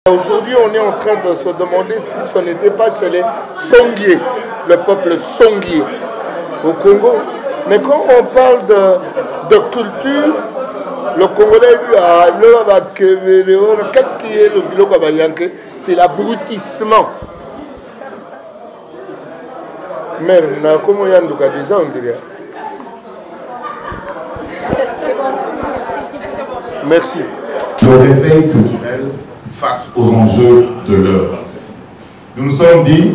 Aujourd'hui, on est en train de se demander si ce n'était pas chez les Songhé, le peuple Songhé au Congo. Mais quand on parle de culture, le Congolais, qu'est-ce qui est le biloko bayanke? C'est l'abrutissement. Mais comment il y a déjà on dirait. Merci. Le réveil culturel face aux enjeux de l'heure. Nous nous sommes dit,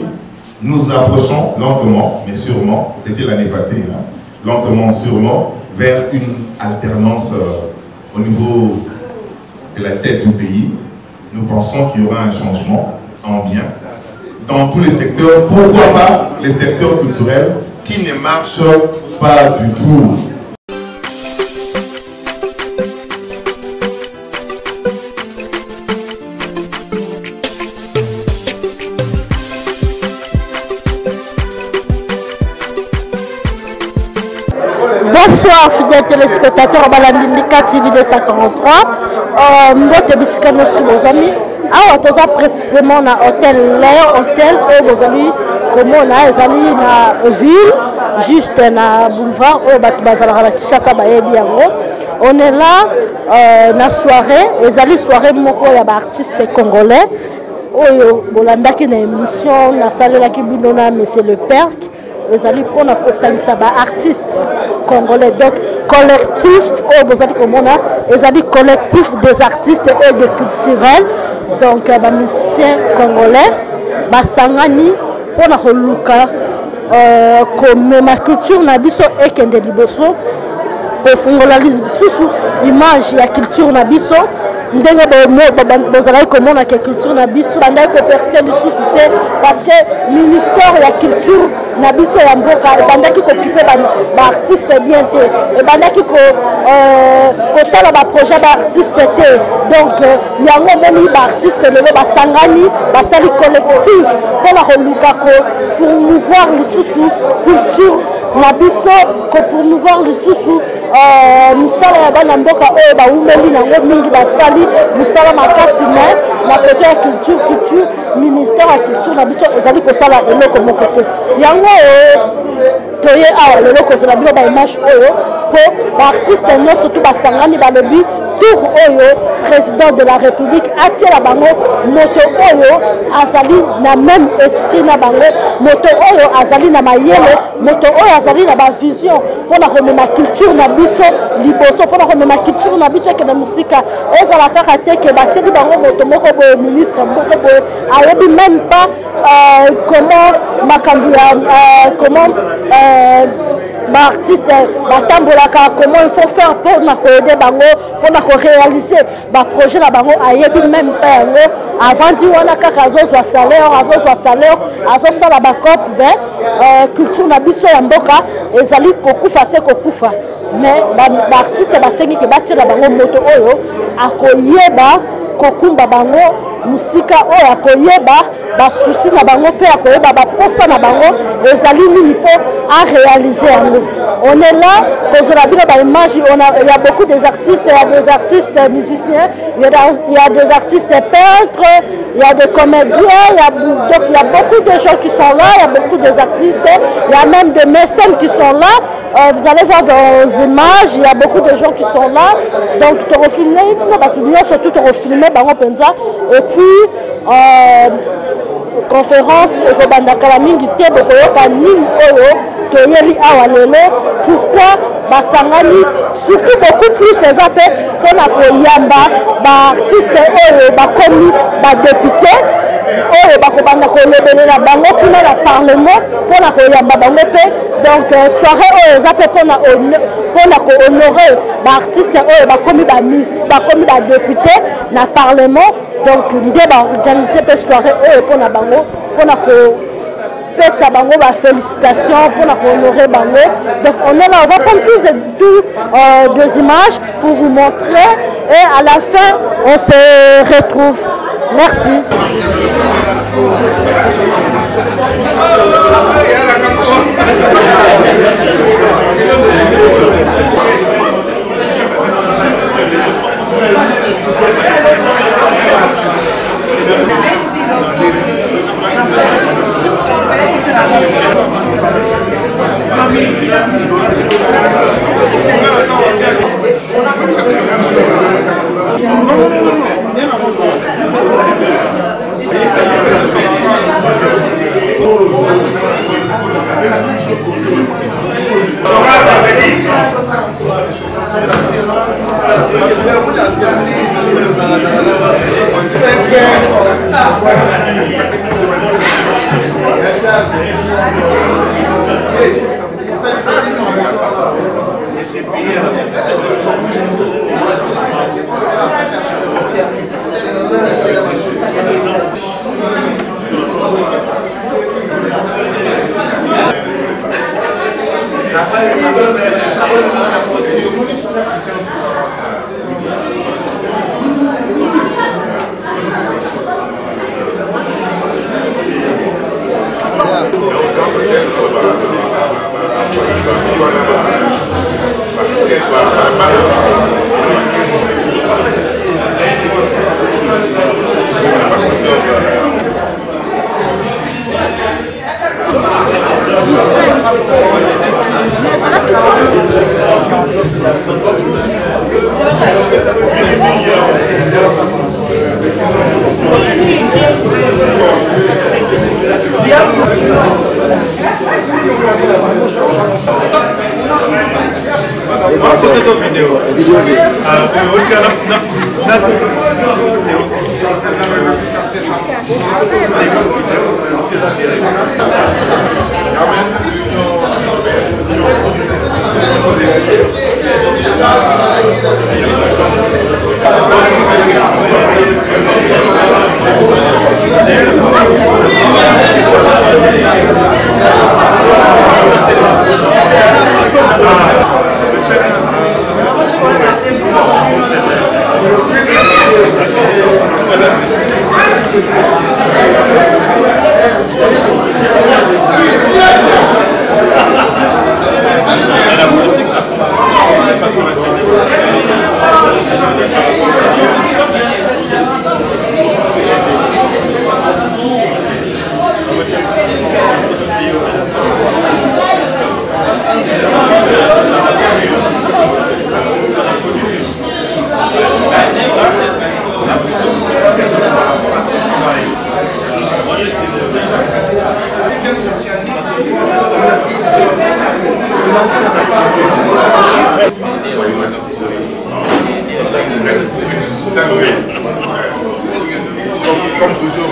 nous approchons lentement, mais sûrement, c'était l'année passée, hein, lentement, sûrement, vers une alternance au niveau de la tête du pays. Nous pensons qu'il y aura un changement en bien dans tous les secteurs. Pourquoi pas les secteurs culturels qui ne marchent pas du tout? Bonsoir fidèles téléspectateurs Balandindika TV 243. Mbote bisika nos tous vos amis. Awa toza précisément na hôtel L'air, hôtel où vos amis comment na ezali na ville juste na boulevard où batu bazalaka na Kinshasa bayebi yango. On est là na soirée, ezali soirée moko ya ba artiste congolais. Oyo bolandaki na émission na salelaki bino na monsieur le Père. Les alliés pour la artistes congolais, donc collectif, les alliés collectifs des artistes et des culturels, donc les musiciens congolais, Basangani, pour la Holuka, comme ma culture nabiso et Kende Liboso, au Fongolalisme, image et la culture nabiso. Ndenge bozalaki komona ke culture na biso bandaki kopercer lisusu te parce que ministère ya culture na biso ya mboka ebandaki kokipe baartiste bien te ebandaki kotala baprojet baartiste te donc yango omoni baartiste lelo basangani basali collectif mpona koluka promouvoir lisusu culture na biso kopromouvoir lisusu misala ya bana mboka oyo baumeli nango mingi basali misala makasi na kote ya culture ministère ya culture na biso ezali kosala eloko moko te yango toye awa lelo kozala bino baimage oyo mpo baartiste nyonso tu basangani balobi tour oyo président de la république atiela bango moto oyo azali na même esprit na bango moto oyo azali na mayele moto oyo azali na bavision mpona komema culture na biso liboso mpona komema culture na biso ekende mosika ezala kaka te ke batieli bango moto moko boye ministre moko boye ayebi même pas comment makambo ya comment artiste batambolaka comment il faut faire pour aider bango pour réaliser ba projet na bango ayebi même pas yango avant di wana kaka azozwa salaire azosala ba cop culture na biso ya mboka ezali kokufa se kokufa mais ba artiste basengi ke batira bango moto oyo akoyeba kokumba bango musika oyo akoyeba basusi na bango mpe akoyeba baposa na bango ezali nini mpo aréaliser yango. On est là, kozala bino baimage, il y a beaucoup des artistes, il y a des artistes musiciens, il y a des artistes peintres, il y a des comédiens, il y a beaucoup de gens qui sont là, il y a beaucoup des artistes, il y a même des mécènes qui sont là. Vous allez voir dans les images, il y a beaucoup de gens qui sont là. Donc, tu refilmes, surtout tu refilmes, et puis, conférence, et bandakala mingi te bokoyoka nini oyo toyeli awa lelo pourquoi basangani surtout beaucoup plus eza pe mpona koyamba baartiste oyo bakomi badepute oyo bakobanda kolobelela bango kuna na parlement mpona koyamba bango mpe donc soirée oyo eza mpe mpona kohonore baartiste oyo bakomi badepute na parlement donc nde baorganize mpe soirée oyo mpona bango mpona pesa bango ba félicitations pour honorer bango. Donc on est là, on va prendre deux images pour vous montrer et à la fin on se retrouve. Merci. Comme toujours,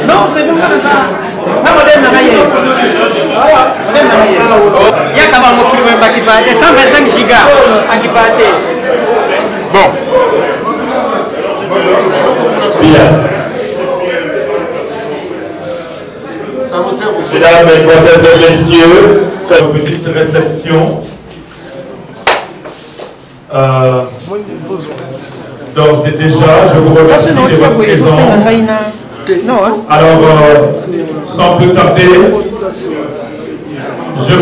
non, c'est bon, ça. Il y a quand même un kilométre qui va 125 gigas qui va. Bon. Ça me fait beaucoup. Mesdames, Mesdemoiselles et Messieurs, une petite réception. Donc déjà, je vous remercie de votre présence. Alors, sans plus tarder, je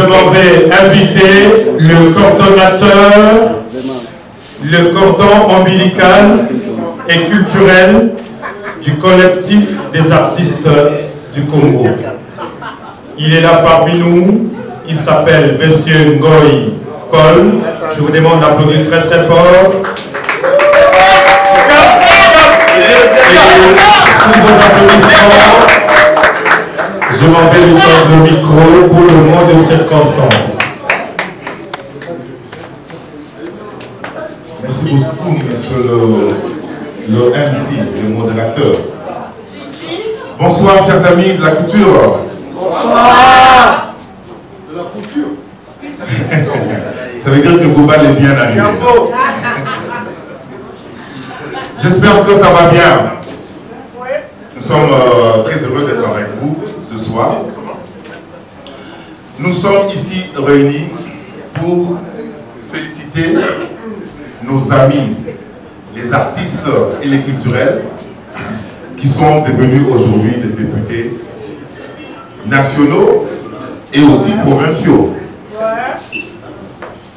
m'en vais inviter le coordonnateur, le cordon ombilical et culturel du collectif des artistes du Congo. Il est là parmi nous, il s'appelle Monsieur Ngoy Paul. Je vous demande d'applaudir très très fort. Et sous vos applaudissements, je m'en vais lui tendre le micro pour le mot de circonstance. Merci beaucoup, monsieur le MC, le modérateur. Bonsoir, chers amis de la culture. Bonsoir. De la culture. Ça veut dire que Bouba est bien arrivé. J'espère que ça va bien. Nous sommes très heureux d'être avec vous ce soir. Nous sommes ici réunis pour féliciter nos amis, les artistes et les culturels qui sont devenus aujourd'hui des députés nationaux et aussi provinciaux.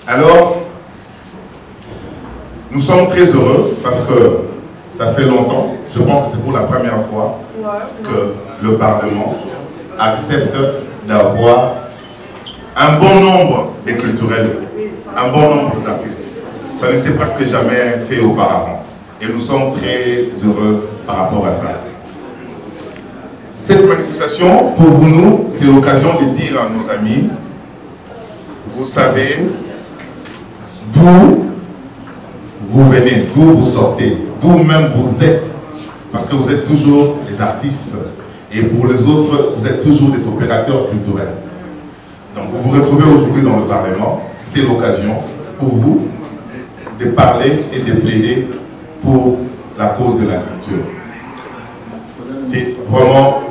Alors, nous sommes très heureux parce que ça fait longtemps, je pense que c'est pour la première fois que le Parlement accepte d'avoir un bon nombre de culturels, un bon nombre d'artistes. Ça ne s'est presque jamais fait auparavant. Et nous sommes très heureux par rapport à ça. Cette manifestation, pour nous, c'est l'occasion de dire à nos amis, vous savez d'où vous venez, d'où vous sortez, d'où même vous êtes. Parce que vous êtes toujours des artistes. Et pour les autres, vous êtes toujours des opérateurs culturels. Donc vous vous retrouvez aujourd'hui dans le Parlement. C'est l'occasion pour vous de parler et de plaider pour la cause de la culture. C'est vraiment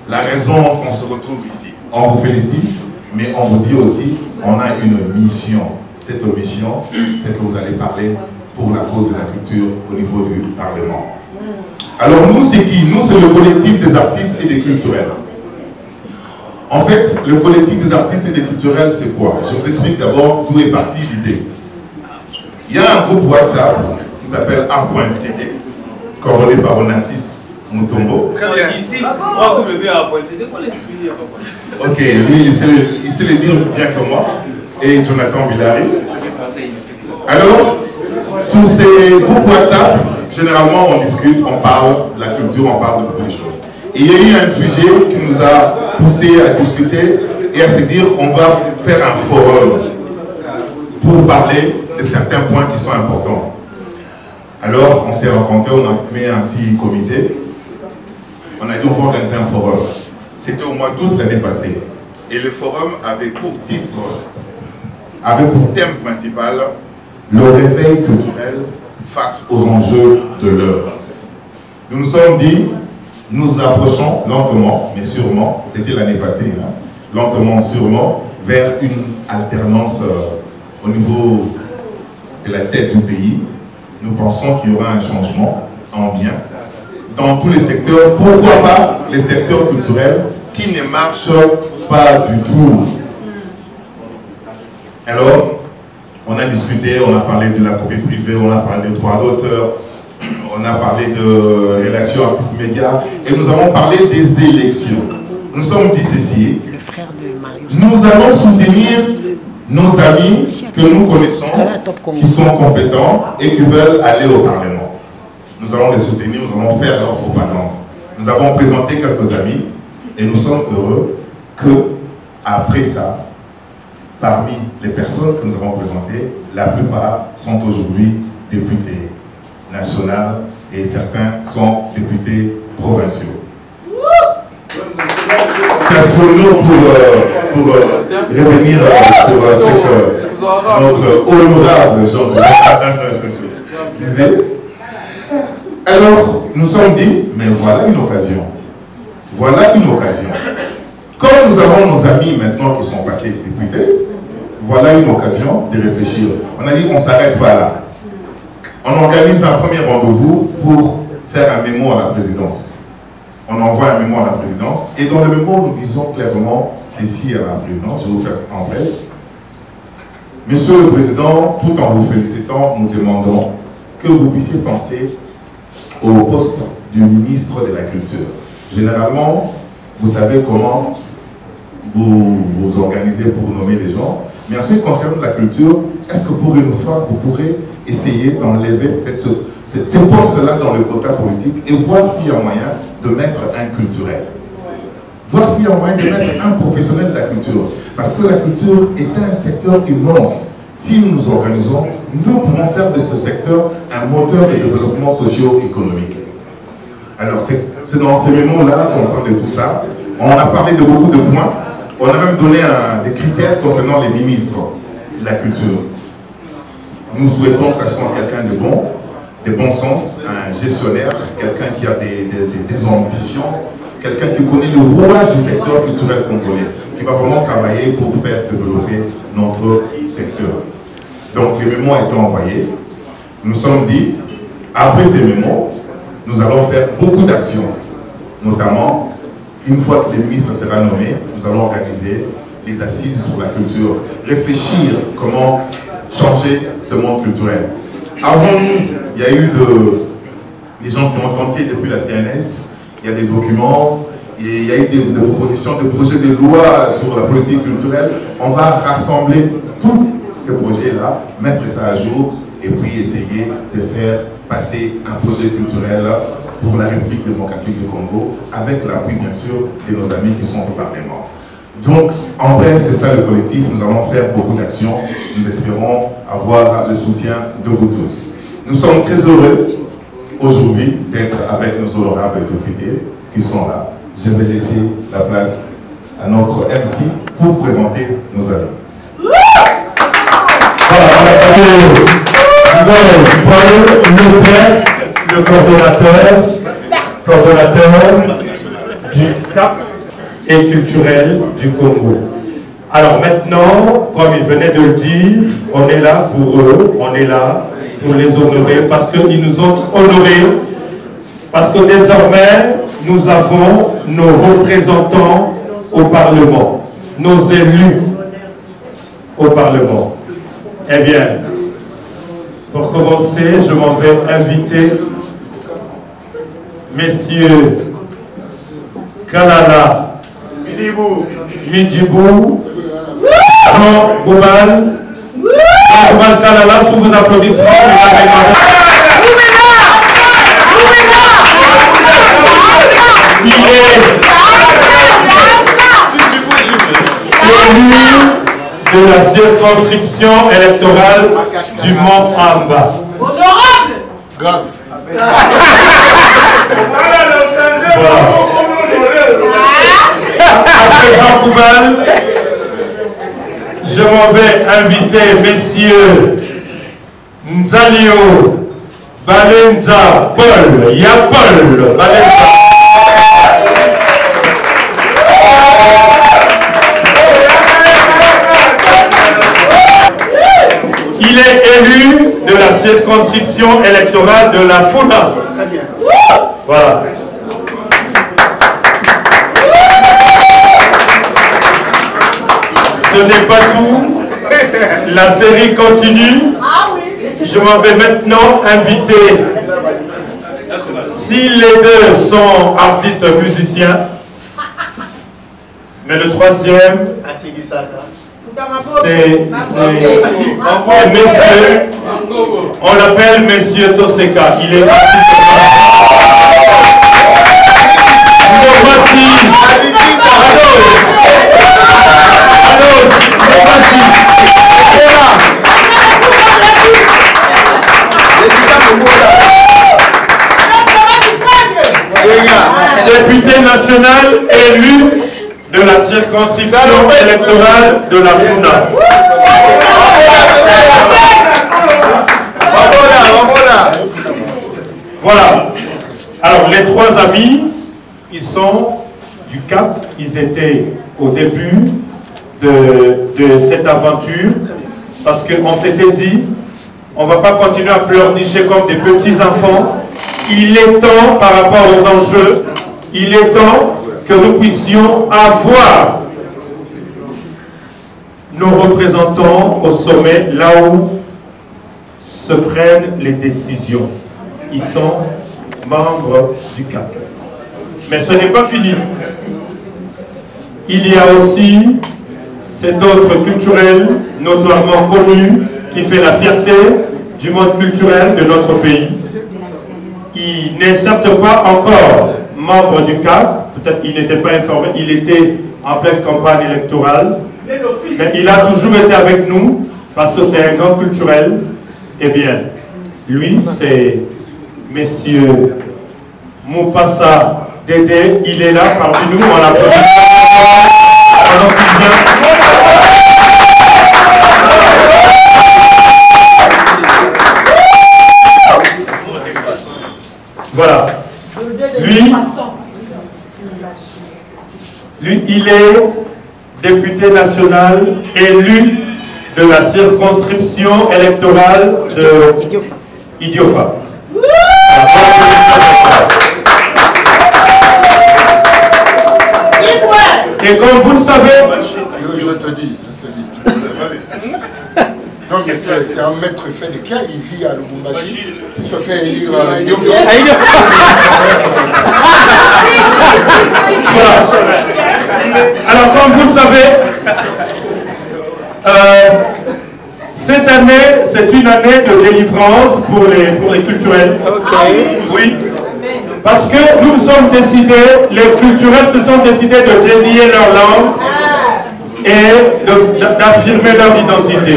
la raison qu'on se retrouve ici. On vous félicite, mais on vous dit aussi, on a une mission. Cette mission, c'est que vous allez parler pour la cause de la culture au niveau du Parlement. Alors nous, c'est qui? Nous, c'est le collectif des artistes et des culturels. En fait, le collectif des artistes et des culturels, c'est quoi? Je vous explique d'abord d'où est partie l'idée. Il y a un groupe WhatsApp qui s'appelle A.CD, coordonné par Onassis Mutombo. Ici, 3W.CD, faut l'expliquer. Ok, lui, il sait le dire bien que moi. Et Jonathan Billari. Alors, sur ces groupes WhatsApp, généralement on discute, on parle de la culture, on parle de beaucoup de choses. Et il y a eu un sujet qui nous a poussé à discuter et à se dire on va faire un forum pour parler de certains points qui sont importants. Alors, on s'est rencontrés, on a mis un petit comité. On a dit on va organiser un forum. C'était au mois d'août l'année passée. Et le forum avait pour titre, avait pour thème principal le réveil culturel face aux enjeux de l'heure. Nous nous sommes dit, nous approchons lentement, mais sûrement, c'était l'année passée, hein, lentement, sûrement, vers une alternance au niveau de la tête du pays. Nous pensons qu'il y aura un changement en bien dans tous les secteurs. Pourquoi pas les secteurs culturels qui ne marchent pas du tout. Alors, on a discuté, on a parlé de la copie privée, on a parlé de droits d'auteur, on a parlé de relations artistes-médias et nous avons parlé des élections. Nous sommes dit ceci, nous allons soutenir nos amis que nous connaissons, qui sont compétents et qui veulent aller au Parlement. Nous allons les soutenir, nous allons faire leur propagande. Nous avons présenté quelques amis et nous sommes heureux que, après ça, parmi les personnes que nous avons présentées, la plupart sont aujourd'hui députés nationaux et certains sont députés provinciaux. Nationaux pour revenir sur ce que notre honorable Jean disait. Alors, nous sommes dit, mais voilà une occasion voilà une occasion. Comme nous avons nos amis maintenant qui sont passés députés, voilà une occasion de réfléchir. On a dit qu'on ne s'arrête pas là. On organise un premier rendez-vous pour faire un mémo à la présidence. On envoie un mémo à la présidence et dans le mémo, nous disons clairement ici à la présidence, je vais vous faire en bref. Monsieur le Président, tout en vous félicitant, nous demandons que vous puissiez penser au poste du ministre de la Culture. Généralement, vous savez comment vous organisez pour nommer les gens, mais en ce qui concerne la culture, est-ce que pour une fois, vous pourrez essayer d'enlever peut-être ce poste-là dans le quota politique et voir s'il y a moyen de mettre un culturel. Voir s'il y a moyen de mettre un professionnel de la culture. Parce que la culture est un secteur immense. Si nous nous organisons, nous pouvons faire de ce secteur un moteur de développement socio-économique. Alors, c'est dans ces mémos-là qu'on parle de tout ça. On a parlé de beaucoup de points. On a même donné des critères concernant les ministres de la culture. Nous souhaitons que ce soit quelqu'un de bon sens, un gestionnaire, quelqu'un qui a des ambitions, quelqu'un qui connaît le rouage du secteur culturel congolais, qui va vraiment travailler pour faire développer notre secteur. Donc les mémos ont été envoyés. Nous sommes dit, après ces mémos, nous allons faire beaucoup d'actions, notamment, une fois que le ministre sera nommé, nous allons organiser des assises sur la culture, réfléchir comment changer ce monde culturel. Avant nous, il y a eu des gens qui ont tenté depuis la CNS, il y a des documents, il y a eu des propositions, des projets de loi sur la politique culturelle. On va rassembler tous ces projets-là, mettre ça à jour et puis essayer de faire passer un projet culturel pour la République démocratique du Congo, avec l'appui bien sûr de nos amis qui sont au Parlement. Donc, en bref, c'est ça le collectif. Nous allons faire beaucoup d'actions. Nous espérons avoir le soutien de vous tous. Nous sommes très heureux aujourd'hui d'être avec nos honorables députés qui sont là. Je vais laisser la place à notre MC pour présenter nos amis. Le coordonnateur du CAP et culturel du Congo. Alors maintenant, comme il venait de le dire, on est là pour eux, on est là pour les honorer parce qu'ils nous ont honorés, parce que désormais, nous avons nos représentants au Parlement, nos élus au Parlement. Eh bien, pour commencer, je m'en vais inviter messieurs Kalala Midjibou, Jean Goubal, Kalala, sous vos applaudissements. Il est élu de la circonscription électorale du Mont-Amba. Honorable. Grave. Voilà. Après Jean Koubal, je m'en vais inviter messieurs Nzalio Balenza Paul. Il y a Paul Balenza. Il est élu de la circonscription électorale de la Founa. Très bien. Voilà. Ce n'est pas tout. La série continue. Je m'en vais maintenant inviter, si les deux sont artistes musiciens, mais le troisième, c'est monsieur, on l'appelle monsieur Toseka, il est artiste. Voici. Député national élu de la circonscription électorale de la Founa. Voilà. Alors les trois amis, ils sont du Cap. Ils étaient au début de cette aventure parce qu'on s'était dit, on ne va pas continuer à pleurnicher comme des petits enfants. Il est temps, par rapport aux enjeux, il est temps que nous puissions avoir nos représentants au sommet, là où se prennent les décisions. Ils sont membres du CAC. Mais ce n'est pas fini. Il y a aussi cet autre culturel, notoirement connu, qui fait la fierté du monde culturel de notre pays. Il n'est certes pas encore membre du CAC, peut-être il n'était pas informé, il était en pleine campagne électorale, mais il a toujours été avec nous parce que c'est un grand culturel. Eh bien, lui, c'est Messieurs Moupassa Dédé, il est là parmi nous, on l'applaudit. Voilà. Lui, il est député national élu de la circonscription électorale de Idiofa. Et comme vous le savez... Je te dis. Non, mais c'est un maître fait de cas, il vit à Lubumbashi, il se fait élire à Idiofa. Alors, comme vous le savez, cette année, c'est une année de délivrance pour les culturels. Oui. Parce que nous sommes décidés, les culturels se sont décidés de délier leur langue et d'affirmer leur identité.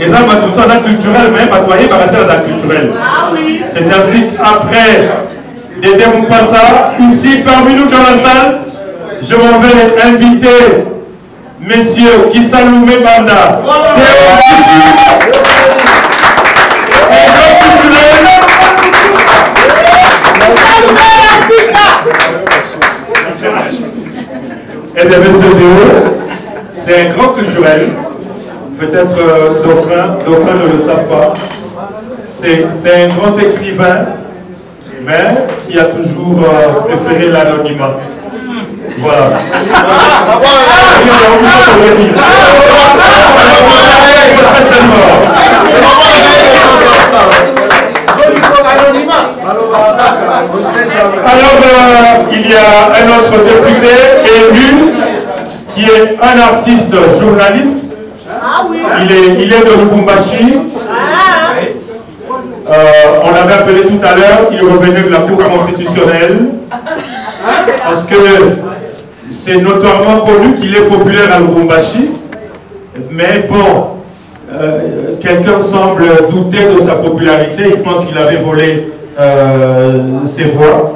Et ça, c'est un culturel, mais batoyer par la culturelle. C'est ainsi qu'après Dédé Moupassa, ici parmi nous dans la salle, je m'en vais inviter messieurs Kisaloumé Banda, et bien monsieur Déo, c'est un grand culturel. Peut-être d'aucuns ne le savent pas. C'est un grand écrivain, mais qui a toujours préféré l'anonymat. Voilà. Alors, il y a un autre député élu qui est un artiste journaliste. Il est de Lubumbashi. On l'avait appelé tout à l'heure, il revenait de la Cour constitutionnelle. Parce que c'est notoirement connu qu'il est populaire à Lubumbashi. Mais bon, quelqu'un semble douter de sa popularité. Il pense qu'il avait volé ses voix.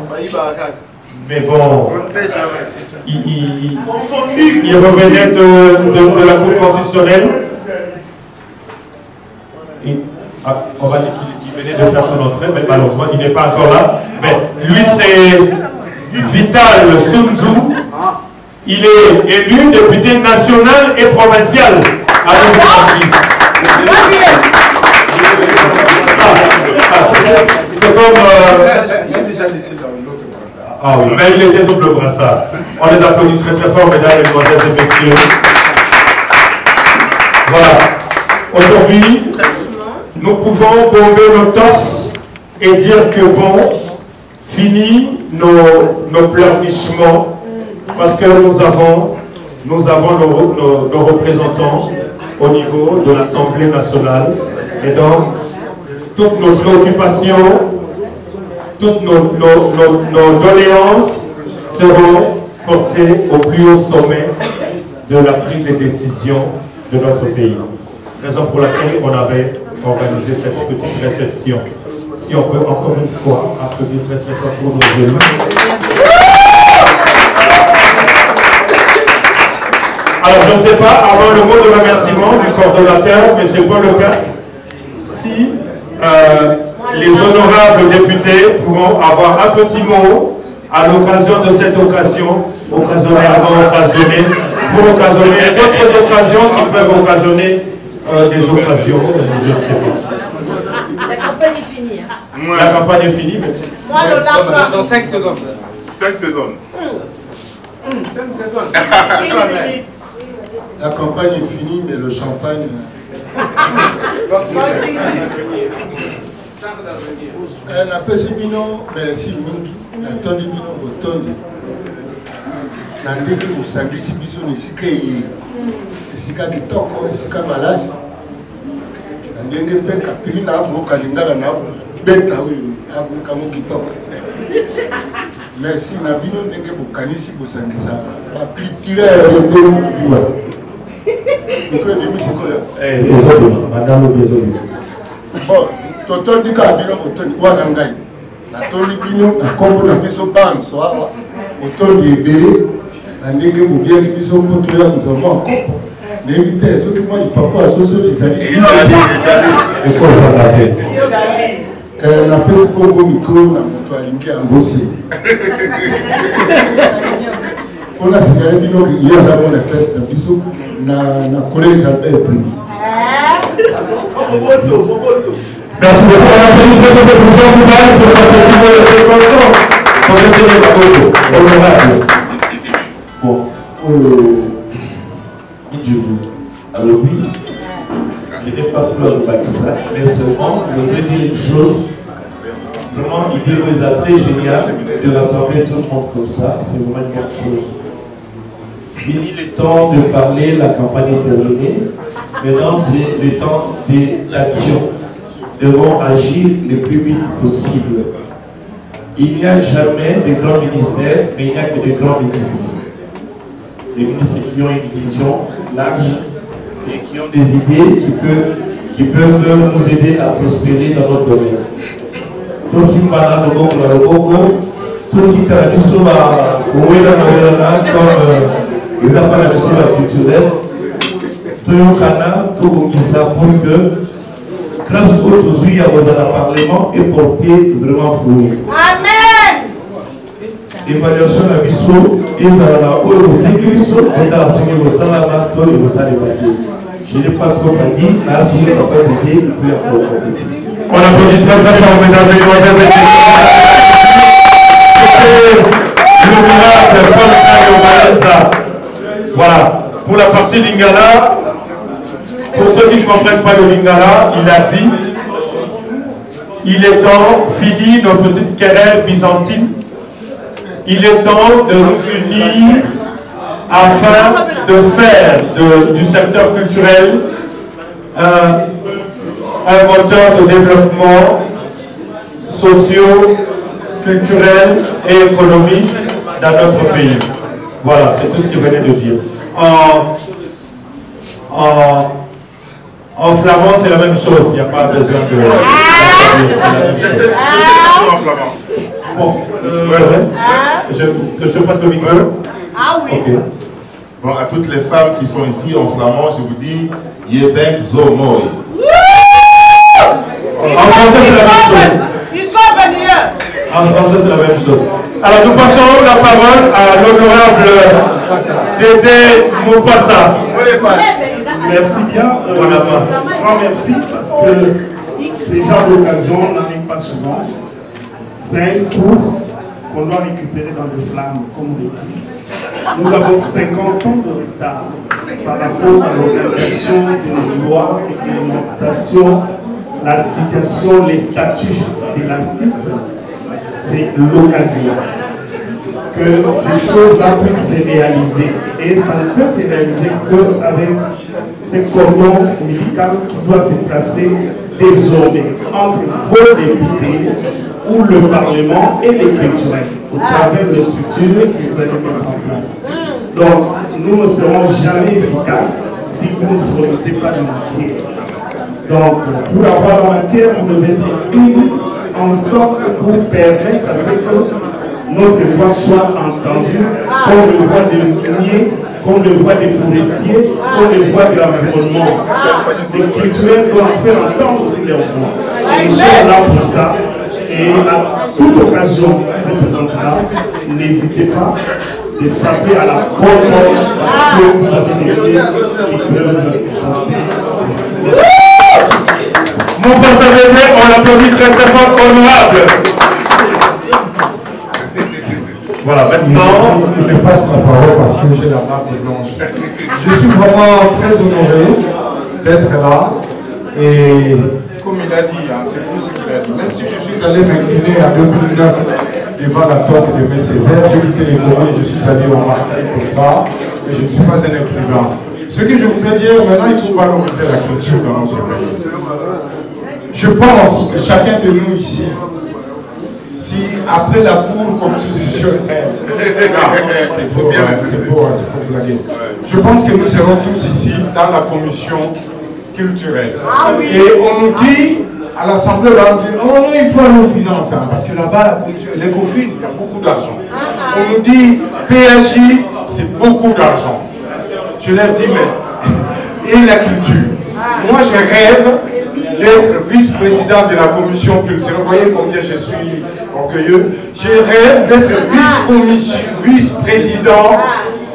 Mais bon, il revenait de la Cour constitutionnelle. On va dire qu'il venait de faire son entrée, mais malheureusement, il n'est pas encore là. Mais lui, c'est Vital Sunzu. Il est élu député national et provincial à Lubumbashi. C'est comme... il a déjà laissé l'autre brassard. Ah oui, mais il était double brassard. On les applaudit très très fort, mesdames et messieurs. Voilà. Aujourd'hui, nous pouvons bomber nos torses et dire que bon, fini nos pleurnichements, parce que nous avons nos représentants au niveau de l'Assemblée nationale. Et donc, toutes nos préoccupations, toutes nos doléances seront portées au plus haut sommet de la prise de décision de notre pays. Raison pour laquelle on avait organisé cette petite réception. Si on peut encore une fois applaudir très très fort pour nos élus. Alors je ne sais pas, avant le mot de remerciement du coordonnateur, M. Paul Leclerc, si les honorables députés pourront avoir un petit mot à l'occasion de cette occasion, occasionnellement occasionnée, pour occasionner d'autres occasions qui peuvent occasionner des occasions, je ne sais pas. La campagne est finie. Hein. La campagne est finie, mais... Moi, dans 5 secondes. 5 secondes. 5 secondes. La campagne est finie, mais le champagne... napesi bino merci mingi natondi bino botondi na ndenge bosangisi biso na esika ye esika kitoko esika malasi na ndenge mpe Katrina aboka lingala na beta oyo abokango kitoko merci na bino ndenge bokanisi bosangisa baculturel ndewa micro ebimisikoyo bon totondi kaka bino botondi wana ngai natondi bino na kombo na biso banso awa botondi ebele na ndenge bobiaki biso mpoto ya moto mwa kopo nayebi te soki mwa lipapa asoso ezali napesi bongo mikro na moto alingi yango se mpona sinyale bino ye aza mona fese na biso na collège Albert Primi. Merci beaucoup. On a fait une très bonne position pour alors oui, je n'ai pas trop de vaccin, mais seulement je veux dire une chose. Vraiment, l'idée vous a très géniale de rassembler tout le monde comme ça. C'est vraiment une bonne chose. Fini le temps de parler, la campagne est terminée. Maintenant, c'est le temps de l'action. Nous devons agir le plus vite possible. Il n'y a jamais de grands ministères, mais il n'y a que des grands ministres. Des ministres qui ont une vision large et qui ont des idées qui peuvent nous aider à prospérer dans notre domaine. Tout ce qui va dans le Congo, tout ce qui est comme les appareils culturels, tout le canal, tout ça pour que grâce au Touzoui à vos parlement et porter vraiment fruit. Amen. Évaluation de la biso, ils ont aussi que biso, on a assuré vos salaires, et vos salaires. Je n'ai pas trop dit, là, si on n'a pas dit, il peut y avoir. On applaudit très très fort, mesdames et messieurs. Le miracle, Paul Valenza. Voilà. Pour la partie Lingala, pour ceux qui ne comprennent pas le Lingala, il a dit il est temps, fini nos petites querelles byzantines, il est temps de nous unir afin de faire du secteur culturel un moteur de développement socio, culturel et économique dans notre pays. Voilà, c'est tout ce qu'il venait de dire. En flamand, c'est la même chose, il n'y a pas besoin de... J'essaie en flamand. Bon, je passe le micro. Ah oui. Okay. Bon, à toutes les femmes qui sont ici en flamand, je vous dis, Yeben Zomoy. En français, c'est la même chose. En français, c'est la même chose. Alors, nous passons la parole à l'honorable Dédé Mopassa. Merci bien. Grand merci parce que ces genres d'occasion n'arrivent pas souvent. C'est un cours qu'on doit récupérer dans les flammes, comme on le dit. Nous avons 50 ans de retard par rapport à l'organisation des lois et de l'alimentation, la situation, les statuts de l'artiste. C'est l'occasion que ces choses-là puissent se réaliser. Et ça ne peut se réaliser qu'avec ce cordon médical qui doit se placer désormais entre vos députés ou le Parlement et les culturels au travers des structures que vous allez mettre en place. Donc, nous ne serons jamais efficaces si vous ne fournissez pas de matière. Donc, pour avoir la matière, vous devez être unis ensemble pour permettre à ce que notre voix soit entendue, comme le voix des miniers, comme le voix des forestiers, comme le voix de l'environnement. Les culturels doivent faire entendre aussi leur voix. Et nous sommes là pour ça. Et Et à toute occasion qui se présente là, n'hésitez pas de frapper à la bonne porte parce que vous avez des clés qui peuvent passer. Mon frère, on l'applaudit très très fort, honorable. Voilà, maintenant, je me passe la parole parce que j'ai la marque blanche. Je suis vraiment très honoré d'être là. Et comme il a dit, hein, c'est fou ce qu'il a dit. Même si je suis allé m'incliner en 2009 devant la porte de mes Césaires, j'ai quitté l'économie, je suis allé en Martinique comme ça. Et je ne suis pas un écrivain. Ce que je voudrais dire, maintenant, il faut valoriser la culture dans notre pays. Je pense que chacun de nous ici, si après la cour constitutionnelle, c'est pour blaguer. Je pense que nous serons tous ici dans la commission culturelle. Et on nous dit, à l'Assemblée, on dit, oh non, il faut aller aux finances, hein, parce que là-bas, l'ECOFIN, il y a beaucoup d'argent. On nous dit, PAJ, c'est beaucoup d'argent. Je leur dis, mais, et la culture? Moi, je rêve d'être vice-président de la commission culturelle. Vous voyez combien je suis orgueilleux. Je rêve d'être vice-président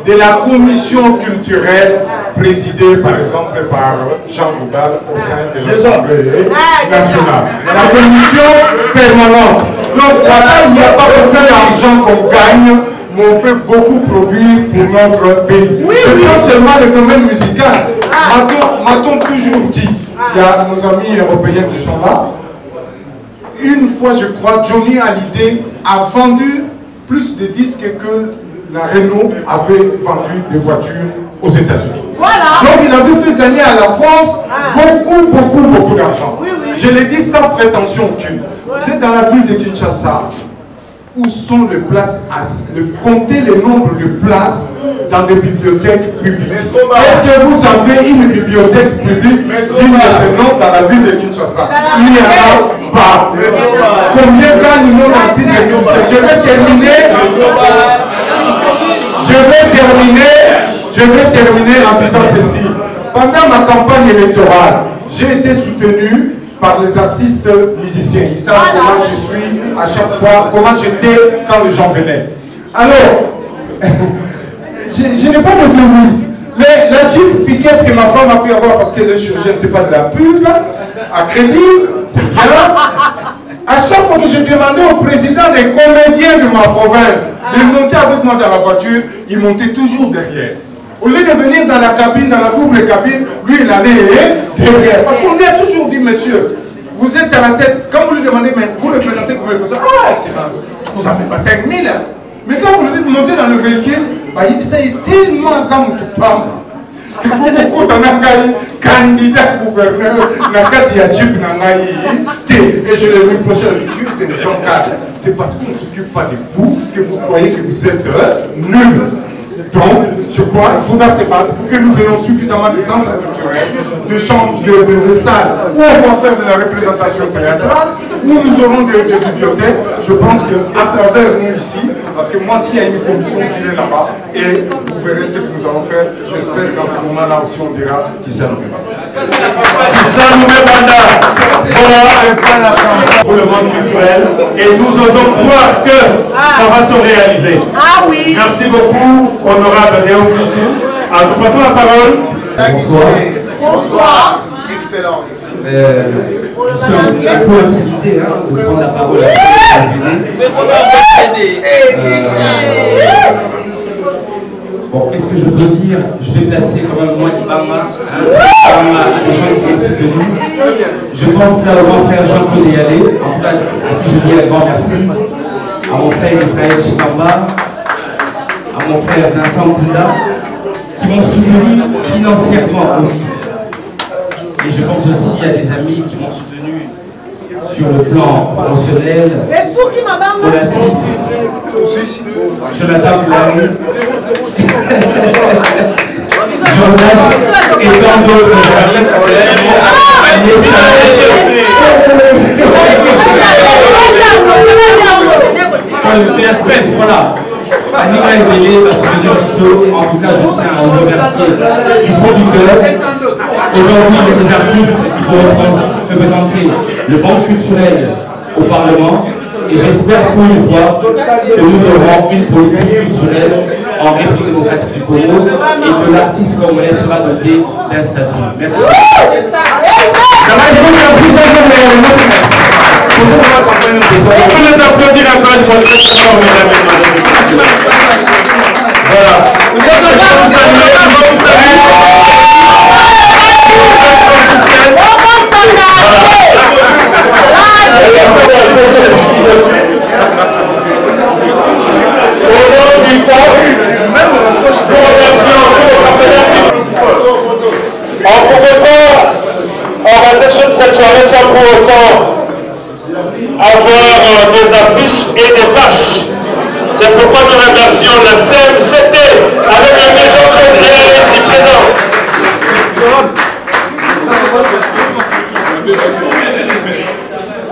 de la commission culturelle présidée par exemple par Jean Goudal au sein de l'Assemblée nationale. La commission permanente. Donc voilà, il n'y a pas aucun argent qu'on gagne, mais on peut beaucoup produire pour notre pays. Et non seulement le domaine musical. M'a-t-on toujours dit, il y a nos amis européens qui sont là. Une fois, je crois, Johnny Hallyday a vendu plus de disques que la Renault avait vendu des voitures aux États-Unis. Voilà. Donc il avait fait gagner à la France beaucoup d'argent. Je le dis sans prétention aucune. Vous êtes dans la ville de Kinshasa. Où sont les places, comptez le nombre de places dans des bibliothèques publiques. Est-ce que vous avez une bibliothèque publique digne de ce nom dans la ville de Kinshasa? Il n'y en a pas. Combien gagnent nos artistes et musiciens? Je vais terminer en disant ceci. Pendant ma campagne électorale, j'ai été soutenu par les artistes musiciens. Ils savent comment je suis à chaque fois, comment j'étais quand les gens venaient. Alors, je n'ai pas de verrouille, mais la Jeep Piquet que ma femme a pu avoir parce que je ne sais pas de la pub, à crédit, c'est bien. À chaque fois que je demandais au président des comédiens de ma province de monter avec moi dans la voiture, il montait toujours derrière. Au lieu de venir dans la cabine, dans la double cabine, lui il allait derrière. Parce qu'on lui a toujours dit, monsieur, vous êtes à la tête, quand vous lui demandez, mais vous représentez combien de personnes? Ah, excellence, vous n'avez pas 5000. Mais quand vous lui dites monter dans le véhicule, bah, ça est tellement zamoutoupam que beaucoup d'en candidat gouverneur, Nakati Yajib Nangaï, et je l'ai reproché à l'utile, c'est le temps cadre. C'est parce qu'on ne s'occupe pas de vous que vous croyez que vous êtes nuls. Donc, je crois qu'il faudra se battre pour que nous ayons suffisamment de centres culturels, de chambres, de salles, où on va faire de la représentation théâtrale, où nous aurons des bibliothèques. Je pense qu'à travers nous ici, parce que moi, s'il y a une commission, j'irai là-bas et vous verrez ce que nous allons faire. J'espère qu'en ce moment-là aussi, on dira qui ça nous met. Pour le monde culturel et nous osons croire que ça va se réaliser. Ah oui. Merci beaucoup, honorable Léon Poussou. Nous passons la parole. Bonsoir. Bonsoir. Excellence. Je suis un peu intimidé de prendre la parole bon, qu'est-ce que je peux dire? Je vais placer quand même moi Ibama, à des gens qui m'ont soutenu. Je pense là au grand frère Jean-Claude Yalé, en tout cas à qui je dis un grand merci, à mon frère Israël Chikamba, à mon frère Vincent Kounda, qui m'ont soutenu financièrement aussi. Et je pense aussi à des amis qui m'ont soutenu sur le plan professionnel, de la 6, Jonathan Boulari, Jonas et tant d'autres amis. Bref, voilà. Anima Ebele, Massimilien Bissot, en tout cas je tiens à vous remercier du fond du cœur. Aujourd'hui, il y a des artistes qui pourront représenter le banque culturel au Parlement. Et j'espère pour une fois que nous aurons une politique culturelle en République démocratique du Congo et que l'artiste congolais sera doté d'un statut. Merci. On peut les applaudir encore une fois très fort, mesdames et messieurs. Voilà. Vous êtes là, vous saluez. On ne pouvait pas arrêter cette soirée sans pour autant avoir des affiches et des tâches. C'est pourquoi nous remercions la CMCT avec le Maison Crédit ici présent.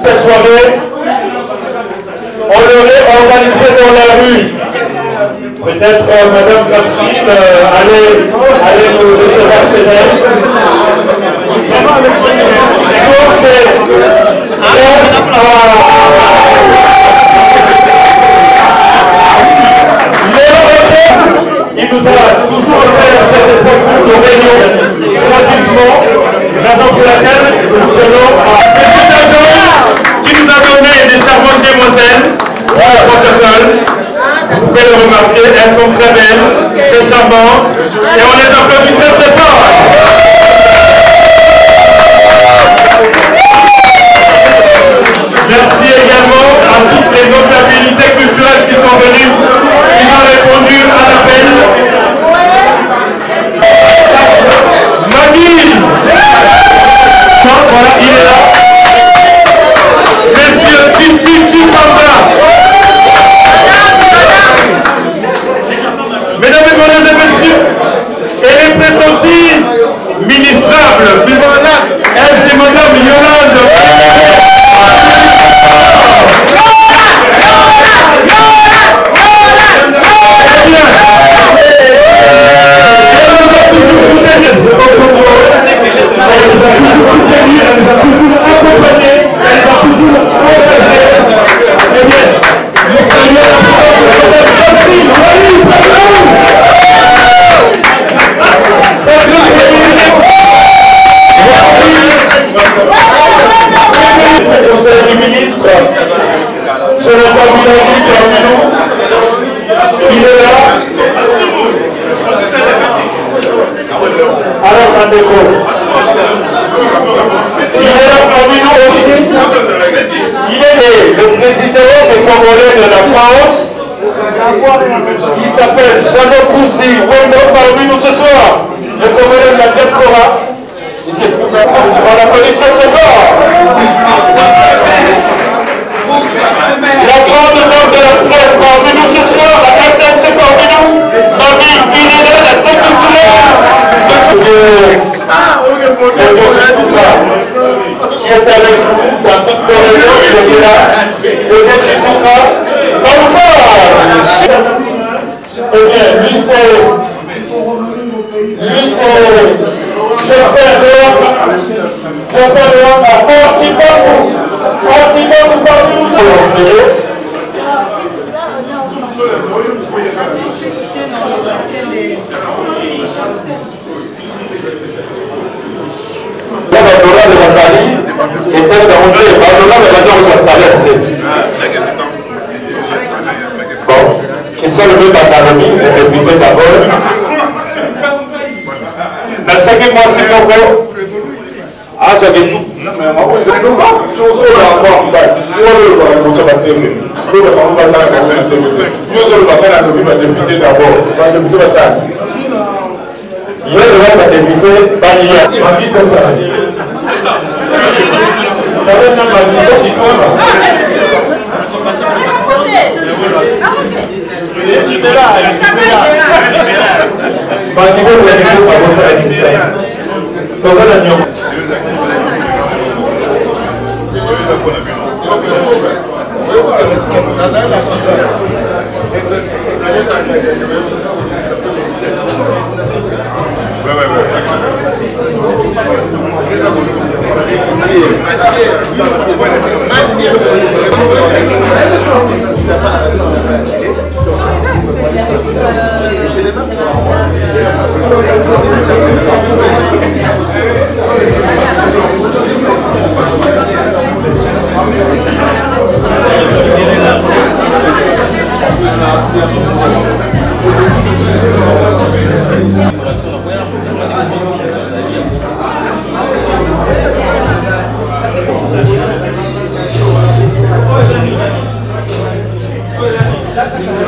Cette soirée, on l'aurait organisée dans la rue. Peut-être Madame Catherine allait nous recevoir chez elle. Il nous a toujours fait cette époque de réunion gratuitement, raison pour laquelle nous tenons à cette occasion qui nous a donné des charmantes demoiselles pour le protocole. Vous pouvez le remarquer, elles sont très belles, très charmantes, et on les applaudit très très fort. Merci également à toutes les notabilités culturelles qui sont venues, qui ont répondu à l'appel. Mami, voilà, il est là. Monsieur Titi Pamba. Mesdames et messieurs, elle est pressentie ministrable. Elle, c'est Madame Yolande. Conseil des ministres, je n'ai pas vu la vie parmi nous. Il est là. Alors, Mandeko. Il est là parmi nous aussi. Il est le président des Congolais de la France. Il s'appelle Jeannot Koussi. Parmi nous ce soir, le Congolais de la diaspora. On l'applaudit très très fort. La grande dame de la fraise parmi nous ce soir, la capitaine c'est parmi nous, Marie Inene, la très culturelle de tout qui est avec nous dans toutes nos réunions, il est là, le Véchitouka, bonsoir. Eh bien, lui c'est j'espère dehors à Portibamou parmi nous. Qui sont le mieux d'académie, les députés d'abord. La cinquième mois, c'est pourquoi ah, j'avais tout. Il est devant la députée Bania. Matière.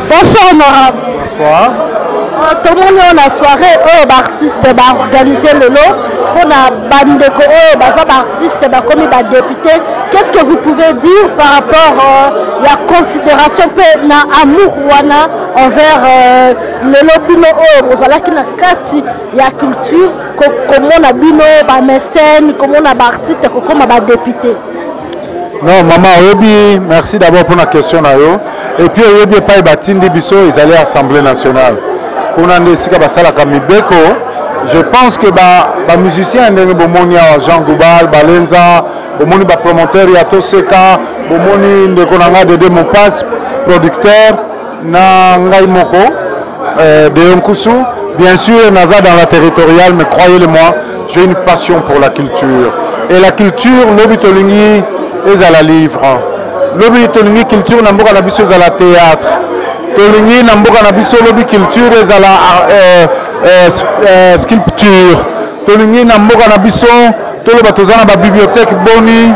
Bonsoir honorable. Bonsoir. Tout le monde est en soirée, artistes ont organisé le lot pour la bande de artistes comme les députés. Qu'est-ce que vous pouvez dire par rapport à la considération et l'amour envers le lobby vous allez qu'il y a la culture, comment on a bino, mécène, comment on a artistes, comment on a députés. Non, maman, merci d'abord pour la question. Et puis, il pas Batindi Bisso, ils allaient à l'Assemblée nationale. Pour je pense que les musiciens, Jean Goubal, Balenza, les promoteurs, Yatoseka, de Mopas, producteur, Nangai Moko, de Nkusu. Bien sûr, Naza dans la territoriale, mais croyez-le-moi, j'ai une passion pour la culture. Et la culture, l'obitolingi, est à la livre. Lobby tolingi culture namboka na biso ezala théâtre. Tolingi namboka na biso lobby culture ezala sculpture. Tolingi namboka na biso toloba tozana ba bibliothèque boni,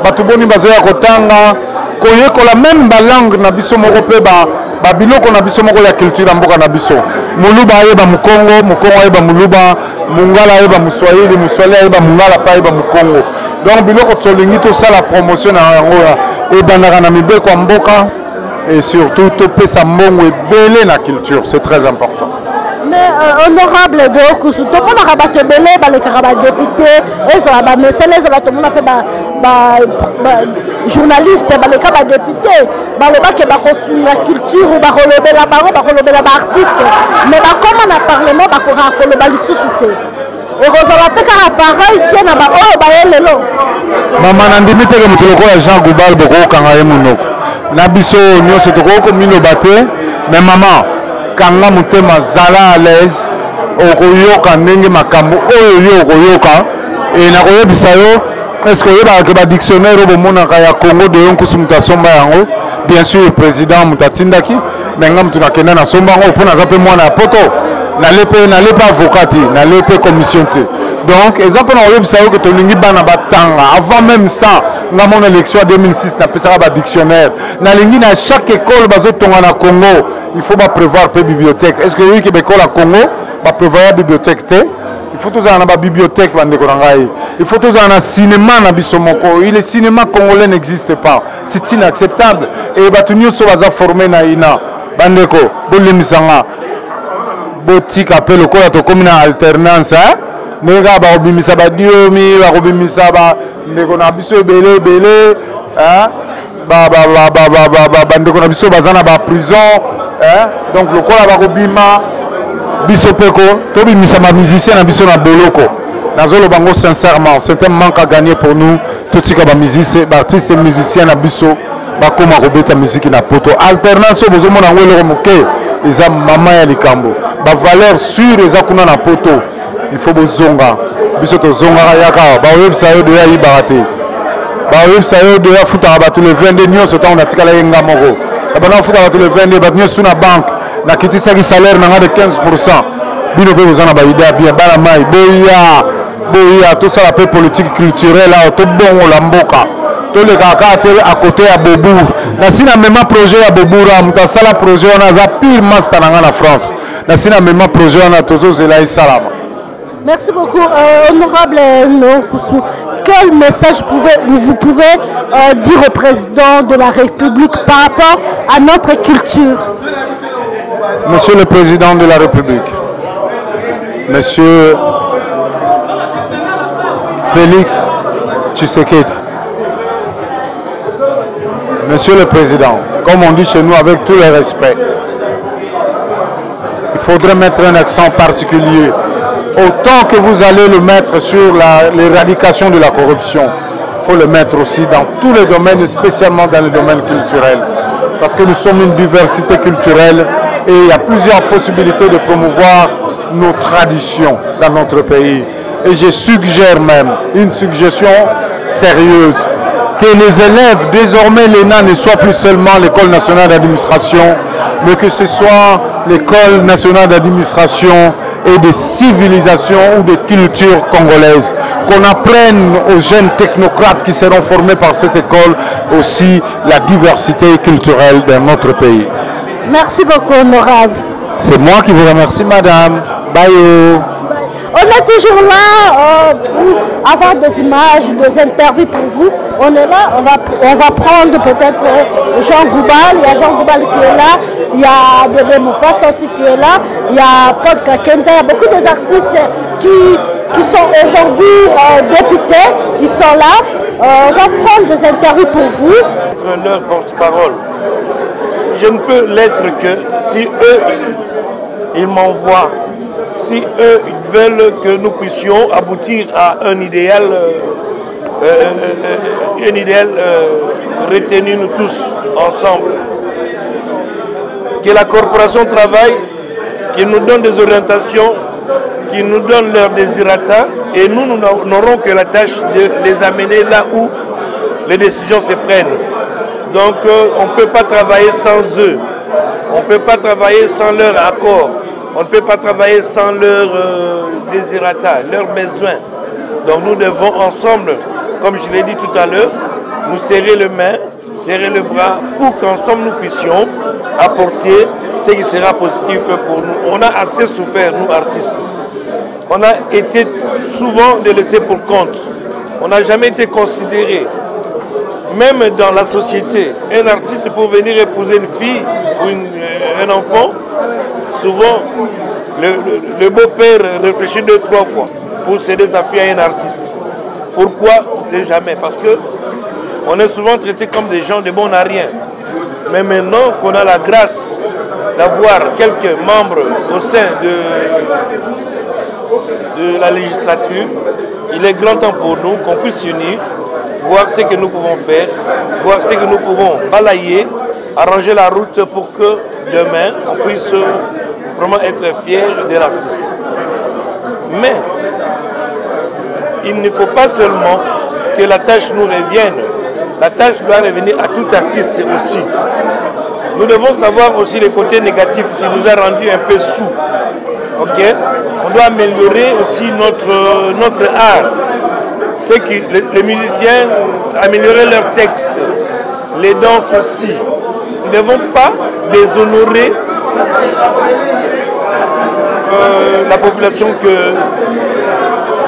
batu boni bazoya kotanga, koyekola même ba langue na biso moko pe ba biloko na biso moko ya culture namboka na biso. Muluba ayeba Mukongo, Mukongo ayeba Muluba, Mungala ayeba Muswahili, Muswahili ayeba Mungala pa ayeba Mukongo. Donc biloko tolingi to ça la promotion na yango et bandaka mibeko mboka et surtout topé sa mbongo et belé la culture, c'est très important. Mais honorable de Okusu, tout le monde a battu belé, les carabas députés, et ça va mais c'est les tout le monde journalistes, les carabas députés, le bac est la culture ou relever la parole, relever la artiste, mais comment on a parlé, on va relever le sous-souté. Et Rosa Pekara pareil, qui n'a pas oh, Maman Nandimite que Moutoloko et Jean Goubal Boko Kangaye Mounoko. Nabiso Nyoso Toko Milo Bate, mais maman, Kanga Moutema Zala à l'aise, Okoyoka Nenge Makambo, Oyoka, et Nakoye Bisayo, est-ce que y a un dictionnaire au Monaka Congo de Yonkusumuta Somba Yango, bien sûr, le président Moutatindaki, mais Ngamtuna Kenana Somba, pour nous appeler moi na poto. N'allez pas avocat, n'allez pas commission. Donc, exemple, on a que Tolingi Banabatanga. Avant même ça, dans mon élection en 2006, on a fait un dictionnaire. Dans chaque école, au Congo, il faut prévoir une bibliothèque. Est-ce que oui, l'école à Congo va prévoir une bibliothèque? Il faut tous avoir une bibliothèque. Il faut tous avoir un cinéma. Le cinéma congolais n'existe pas. C'est inacceptable. Et nous sommes formés dans l'INA. Bandeko, Bolimisanga. Botique appelle le corps de commune alternance hein mais gars ba obimisa ba diomi ba obimisa ba ndeko na biso belé hein ba ndeko na biso bazana ba prison hein donc le corps ba obima biso peko to bimisa ba musicien na biso na boloko nazolo bango sincèrement c'est un manque à gagner pour nous tout tika ba musicien ba artiste musicien na biso ba koma robeta musique na poto alternance bozo mona ngwelo moke ils ont maman ya likambo ba valeur sûre eza kuna na poto il faut bozonga biso to zonga yaka ba websa yo de ya ibarate ba websa yo de ya futa ba tous les 22 nyonso ta on atikala yenga moko ba futa ba tous les 22 ba nyonso na banque na kitisa ki salaire na de 15% bino pe bozana ba idée bien bana mai boya tout ça la paix politique culturelle là to bon la mboka tous les gars à côté à Bobour. Nasina même projet à Boboura, mutasala projet on a pire master en France. Nasina même projet on a toujours Zelaï Salam. Merci beaucoup, honorable Nokusu. Quel message vous pouvez dire au président de la République par rapport à notre culture? Monsieur le président de la République, Monsieur Félix Tshisekedi. Monsieur le Président, comme on dit chez nous avec tout le respect, il faudrait mettre un accent particulier. Autant que vous allez le mettre sur l'éradication de la corruption, il faut le mettre aussi dans tous les domaines, spécialement dans le domaine culturel. parce que nous sommes une diversité culturelle et il y a plusieurs possibilités de promouvoir nos traditions dans notre pays. Et je suggère même une suggestion sérieuse, que les élèves, désormais l'ENA ne soit plus seulement l'École nationale d'administration, mais que ce soit l'École nationale d'administration et de civilisation ou de culture congolaise. Qu'on apprenne aux jeunes technocrates qui seront formés par cette école aussi la diversité culturelle de notre pays. Merci beaucoup, honorable. C'est moi qui vous remercie, madame. Bye. On est toujours là pour avoir des images, des interviews pour vous. On est là, on va prendre peut-être Jean Goubal. Il y a Jean Goubal qui est là, il y a Bébé Moukassa aussi qui est là, il y a Paul Kakenta, il y a beaucoup des artistes qui sont aujourd'hui députés, ils sont là. On va prendre des interviews pour vous. Être leur porte-parole. Je ne peux l'être que si eux, ils m'envoient. Si eux ils veulent que nous puissions aboutir à un idéal retenu nous tous ensemble. Que la corporation travaille, qu'ils nous donne des orientations, qu'ils nous donnent leurs désirata, et nous n'aurons que la tâche de les amener là où les décisions se prennent. Donc on ne peut pas travailler sans eux, on ne peut pas travailler sans leur accord. On ne peut pas travailler sans leurs désirata, leurs besoins. Donc nous devons ensemble, comme je l'ai dit tout à l'heure, nous serrer les mains, serrer le bras pour qu'ensemble nous puissions apporter ce qui sera positif pour nous. On a assez souffert, nous artistes. On a été souvent délaissés pour compte. On n'a jamais été considérés. Même dans la société, un artiste pour venir épouser une fille ou un enfant, souvent, le beau-père réfléchit 2-3 fois pour céder sa fille à un artiste. Pourquoi? On ne sait jamais. Parce qu'on est souvent traité comme des gens de bon à rien. Mais maintenant qu'on a la grâce d'avoir quelques membres au sein de la législature, il est grand temps pour nous qu'on puisse s'unir, voir ce que nous pouvons faire, voir ce que nous pouvons balayer, arranger la route pour que demain on puisse vraiment être fiers de l'artiste. Mais il ne faut pas seulement que la tâche nous revienne, la tâche doit revenir à tout artiste aussi. Nous devons savoir aussi les côtés négatifs qui nous a rendus un peu sous. Okay? On doit améliorer aussi notre art. C'est que les musiciens améliorer leurs textes, les danses aussi. Nous ne devons pas déshonorer la population que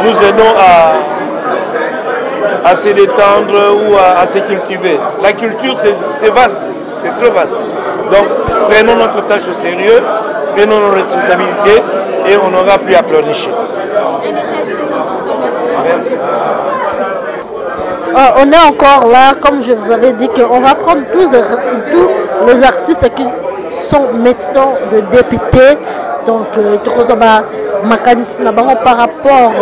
nous aidons à se détendre ou à se cultiver. La culture, c'est vaste, c'est très vaste. Donc, prenons notre tâche au sérieux, prenons nos responsabilités et on n'aura plus à pleurnicher. Merci. On est encore là, comme je vous avais dit, qu'on va prendre tous les artistes qui sont maintenant de députés. Donc, par rapport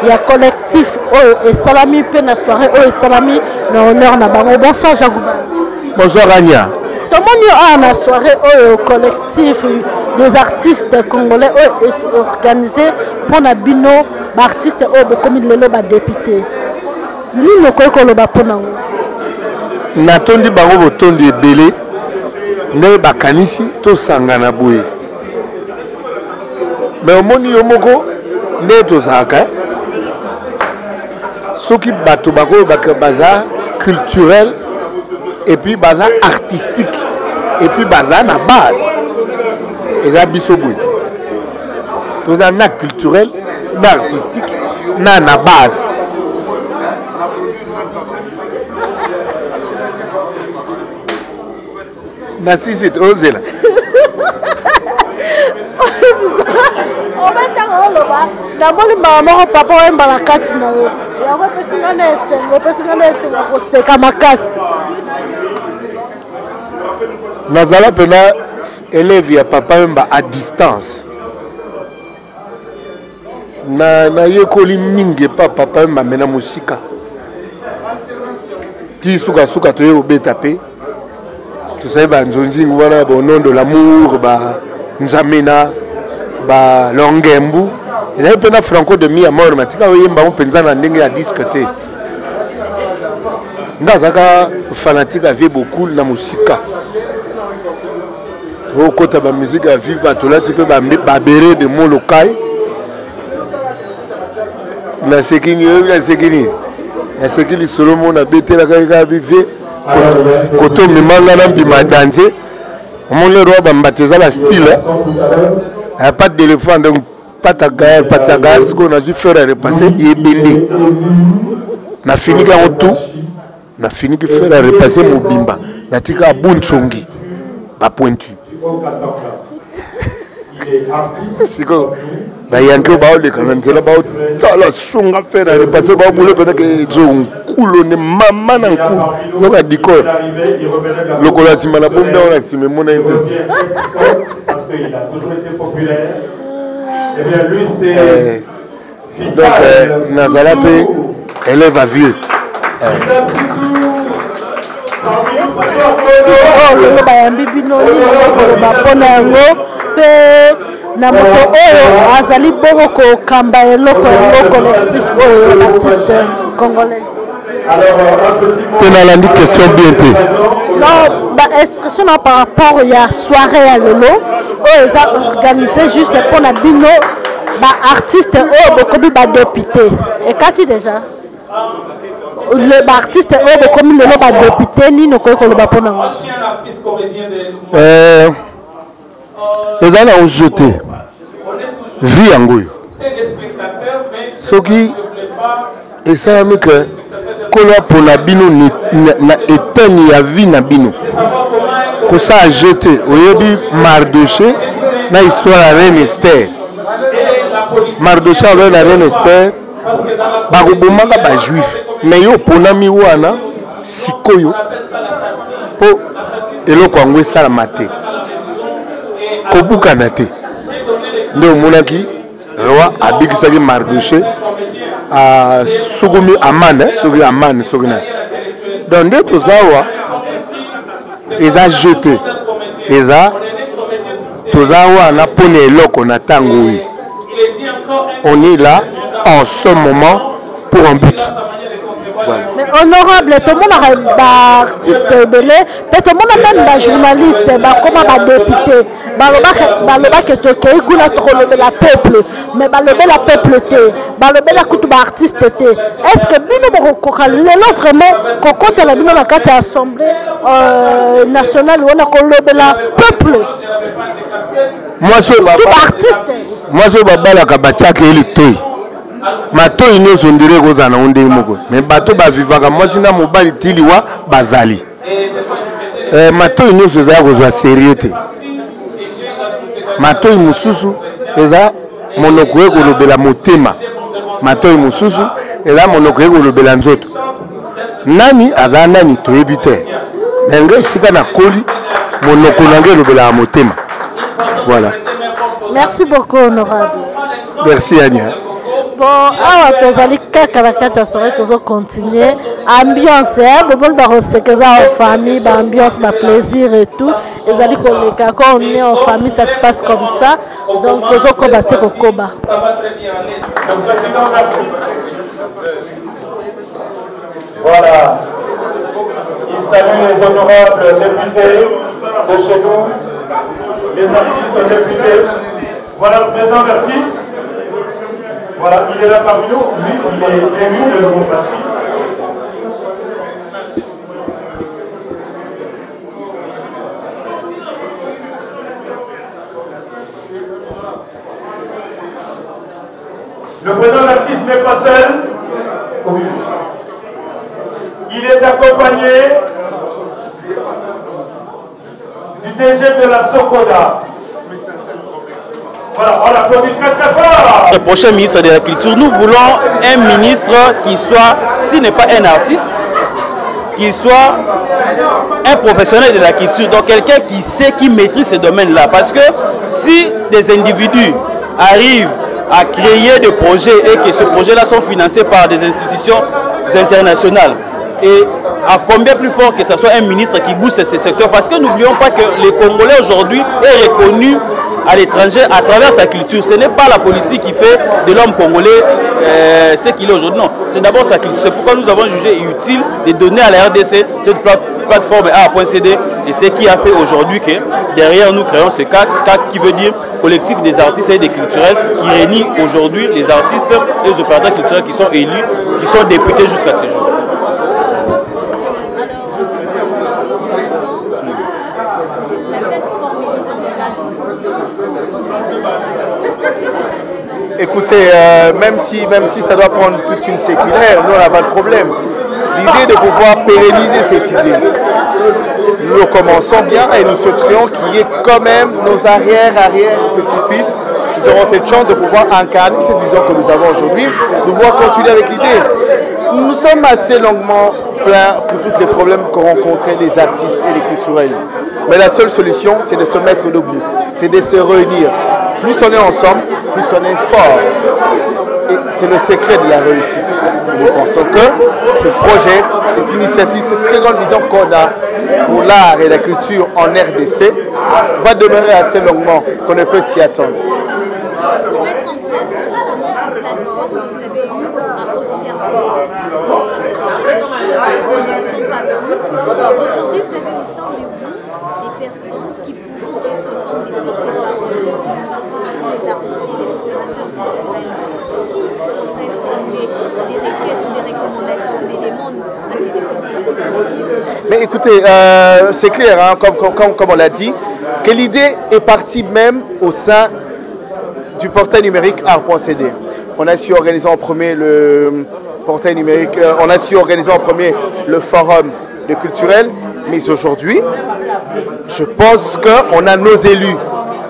au collectif et Salami Pena soirée et Salami honneur na bonsoir Jean Goubal. Bonsoir Anya. Tout le monde a une soirée au collectif des artistes congolais organisé pour la bino artistes comme le député. Nous ne connaissons pas pour nous. Natondi bango botondi ebele ne bakanisi to sangana boye. Mais au moni yomoko ne to saka. Soki bato bako baza culturel et puis baza artistique et puis baza na base. Eza biso boye. Toza na culturel, na artistique, na base. Merci, c'est osé là. Nazala pena élève ya papa mba à distance. Na yekoli mingi pa papa mba mena musika. Ti suka toye obeta pe. tu sais, Nzonzi, voilà, au nom de l'amour, Nzamena, Longembu. Il y a un franco de mi à mort, mais tu sais, il y a un pensa dans à discuter. Nazaka fanatique avait beaucoup de musique. Au côté de la musique à vivre, tu peux babérer de mon local. La sécurité, solo mon a bêté la caïga vivre. Quand on me demande de danser, on le roi baptisé la style. Il n'y a pas de téléphone, donc pas ta gare, ce qu'on a dû faire repasser, il est bindé. On a fini quand tout. On a fini de faire repasser mon bimba. On a dit qu'à Bunchongi, à pointu. C'est quoi? Il y a un peu de canantela, la songa faire repasser, que un coulo de maman en cou. Il y a des corps. Le colasima la bombe, on a estimé mon intérêt. Parce qu'il a toujours été populaire. Eh bien, lui, c'est. Donc, Nazala peut élève à vieux. lelo bayambi bino bapona yango mpe na moto oyo azali bongo kokamba eloko yango collectif oyo l'artiste congolais. Tu as une question bien te. Non, question par rapport à la soirée à Lelo, ils ont organisé juste pour la bino, artiste beaucoup de député. Et quand tu déjà le artiste comme le député ni ne quoi que le bapona. Ils ont jeté. Vie en gouille. Ce qui est ça que kola pour la bino na etani ya vie na bino ko ça jeté oyebi Mardoché na histoire ya Reine Esther. Mardoché avec la Reine Esther bakobomaka ba juif mais yo ponami wana sikoyo po eloko yango esalama te kobukana te nde omonaki roi abikisaki Mardoché Sugumi Aman, Sugumi Aman, Suguna. Donc, d'autres zawa, ils ont jeté. Ils ont, tous zawa, na pone loko na tangoui. On est là, en ce moment, pour un but. Voilà. Mais honorable, tout le monde a artiste belé, tout le monde a même des journalistes, comme des députés. Baloba que tu es goula la peuple, mais baloba la peuple te, baloba la coupe artiste te. Est-ce que bino l'élo vraiment qu'on compte la bino la carte assemblée nationale ou on a collé la peuple? Moi je tout artiste. Moi je baba la kabatia que il toi. Mato ino sondire koza na onde moko mais bato ba vivaka mwasi na mobali tiliwa bazali mato ino soza kozwa sérieux te mato mususu eza monoko ekolobela motema mato mususu eza monoko ekolobela nzoto nani aza nani toyebi te ndenge esika na koli monoko nange elobela motema. Voilà. Merci beaucoup honorable. Merci Anya. Bon, alors tozali kaka na kati ya soirée tozo continuer ambiance bon ba resekeza en famille ba ambiance ba plaisir et tout ezali koleka quand on est en famille ça se passe comme ça donc tozo koba se kokoba. Voilà, il salue les honorables députés de chez nous, les artistes députés. Voilà le président Verkis. Voilà, il est là parmi nous, lui, il est élu de nouveau parti. Le président Verkis n'est pas seul. Il est accompagné du DG de la Sokoda. Voilà, on l'applaudit très très fort. Le prochain ministre de la Culture, nous voulons un ministre qui soit, s'il n'est pas un artiste, qui soit un professionnel de la culture, donc quelqu'un qui sait, qui maîtrise ce domaine-là. Parce que si des individus arrivent à créer des projets et que ces projets-là sont financés par des institutions internationales, Et à combien plus fort que ce soit un ministre qui booste ces secteurs, parce que n'oublions pas que les Congolais aujourd'hui est reconnu à l'étranger à travers sa culture. Ce n'est pas la politique qui fait de l'homme congolais ce qu'il est aujourd'hui. Non, c'est d'abord sa culture. C'est pourquoi nous avons jugé utile de donner à la RDC cette plateforme A.CD et ce qui a fait aujourd'hui que derrière nous créons ce CAC qui veut dire collectif des artistes et des culturels qui réunit aujourd'hui les artistes et les opérateurs culturels qui sont élus, qui sont députés jusqu'à ce jour. Écoutez, même si ça doit prendre toute une séculaire, nous on n'a pas de problème. L'idée de pouvoir pérenniser cette idée, nous le commençons bien et nous souhaiterions qu'il y ait quand même nos arrière-petits-fils qui auront cette chance de pouvoir incarner cette vision que nous avons aujourd'hui, de pouvoir continuer avec l'idée. Nous sommes assez longuement pleins pour tous les problèmes qu'ont rencontrés les artistes et les culturels. Mais la seule solution, c'est de se mettre debout, c'est de se réunir. Plus on est ensemble, plus on est fort. Et c'est le secret de la réussite. Et nous pensons que ce projet, cette initiative, cette très grande vision qu'on a pour l'art et la culture en RDC va demeurer assez longuement qu'on ne peut s'y attendre. Pour mettre en place justement cette plateforme, vous avez eu à observer aujourd'hui, vous avez au sein de vous des personnes qui pourront être comme des porte-parole pour les artistes et les opérateurs culturels. Si vous pouvez formuler des requêtes ou des recommandations, des demandes à ces députés. Mais écoutez, c'est clair, hein, comme on l'a dit, que l'idée est partie même au sein du portail numérique art.cd. On a su organiser en premier le portail numérique, on a su organiser en premier le forum de culturel, mais aujourd'hui, je pense qu'on a nos élus.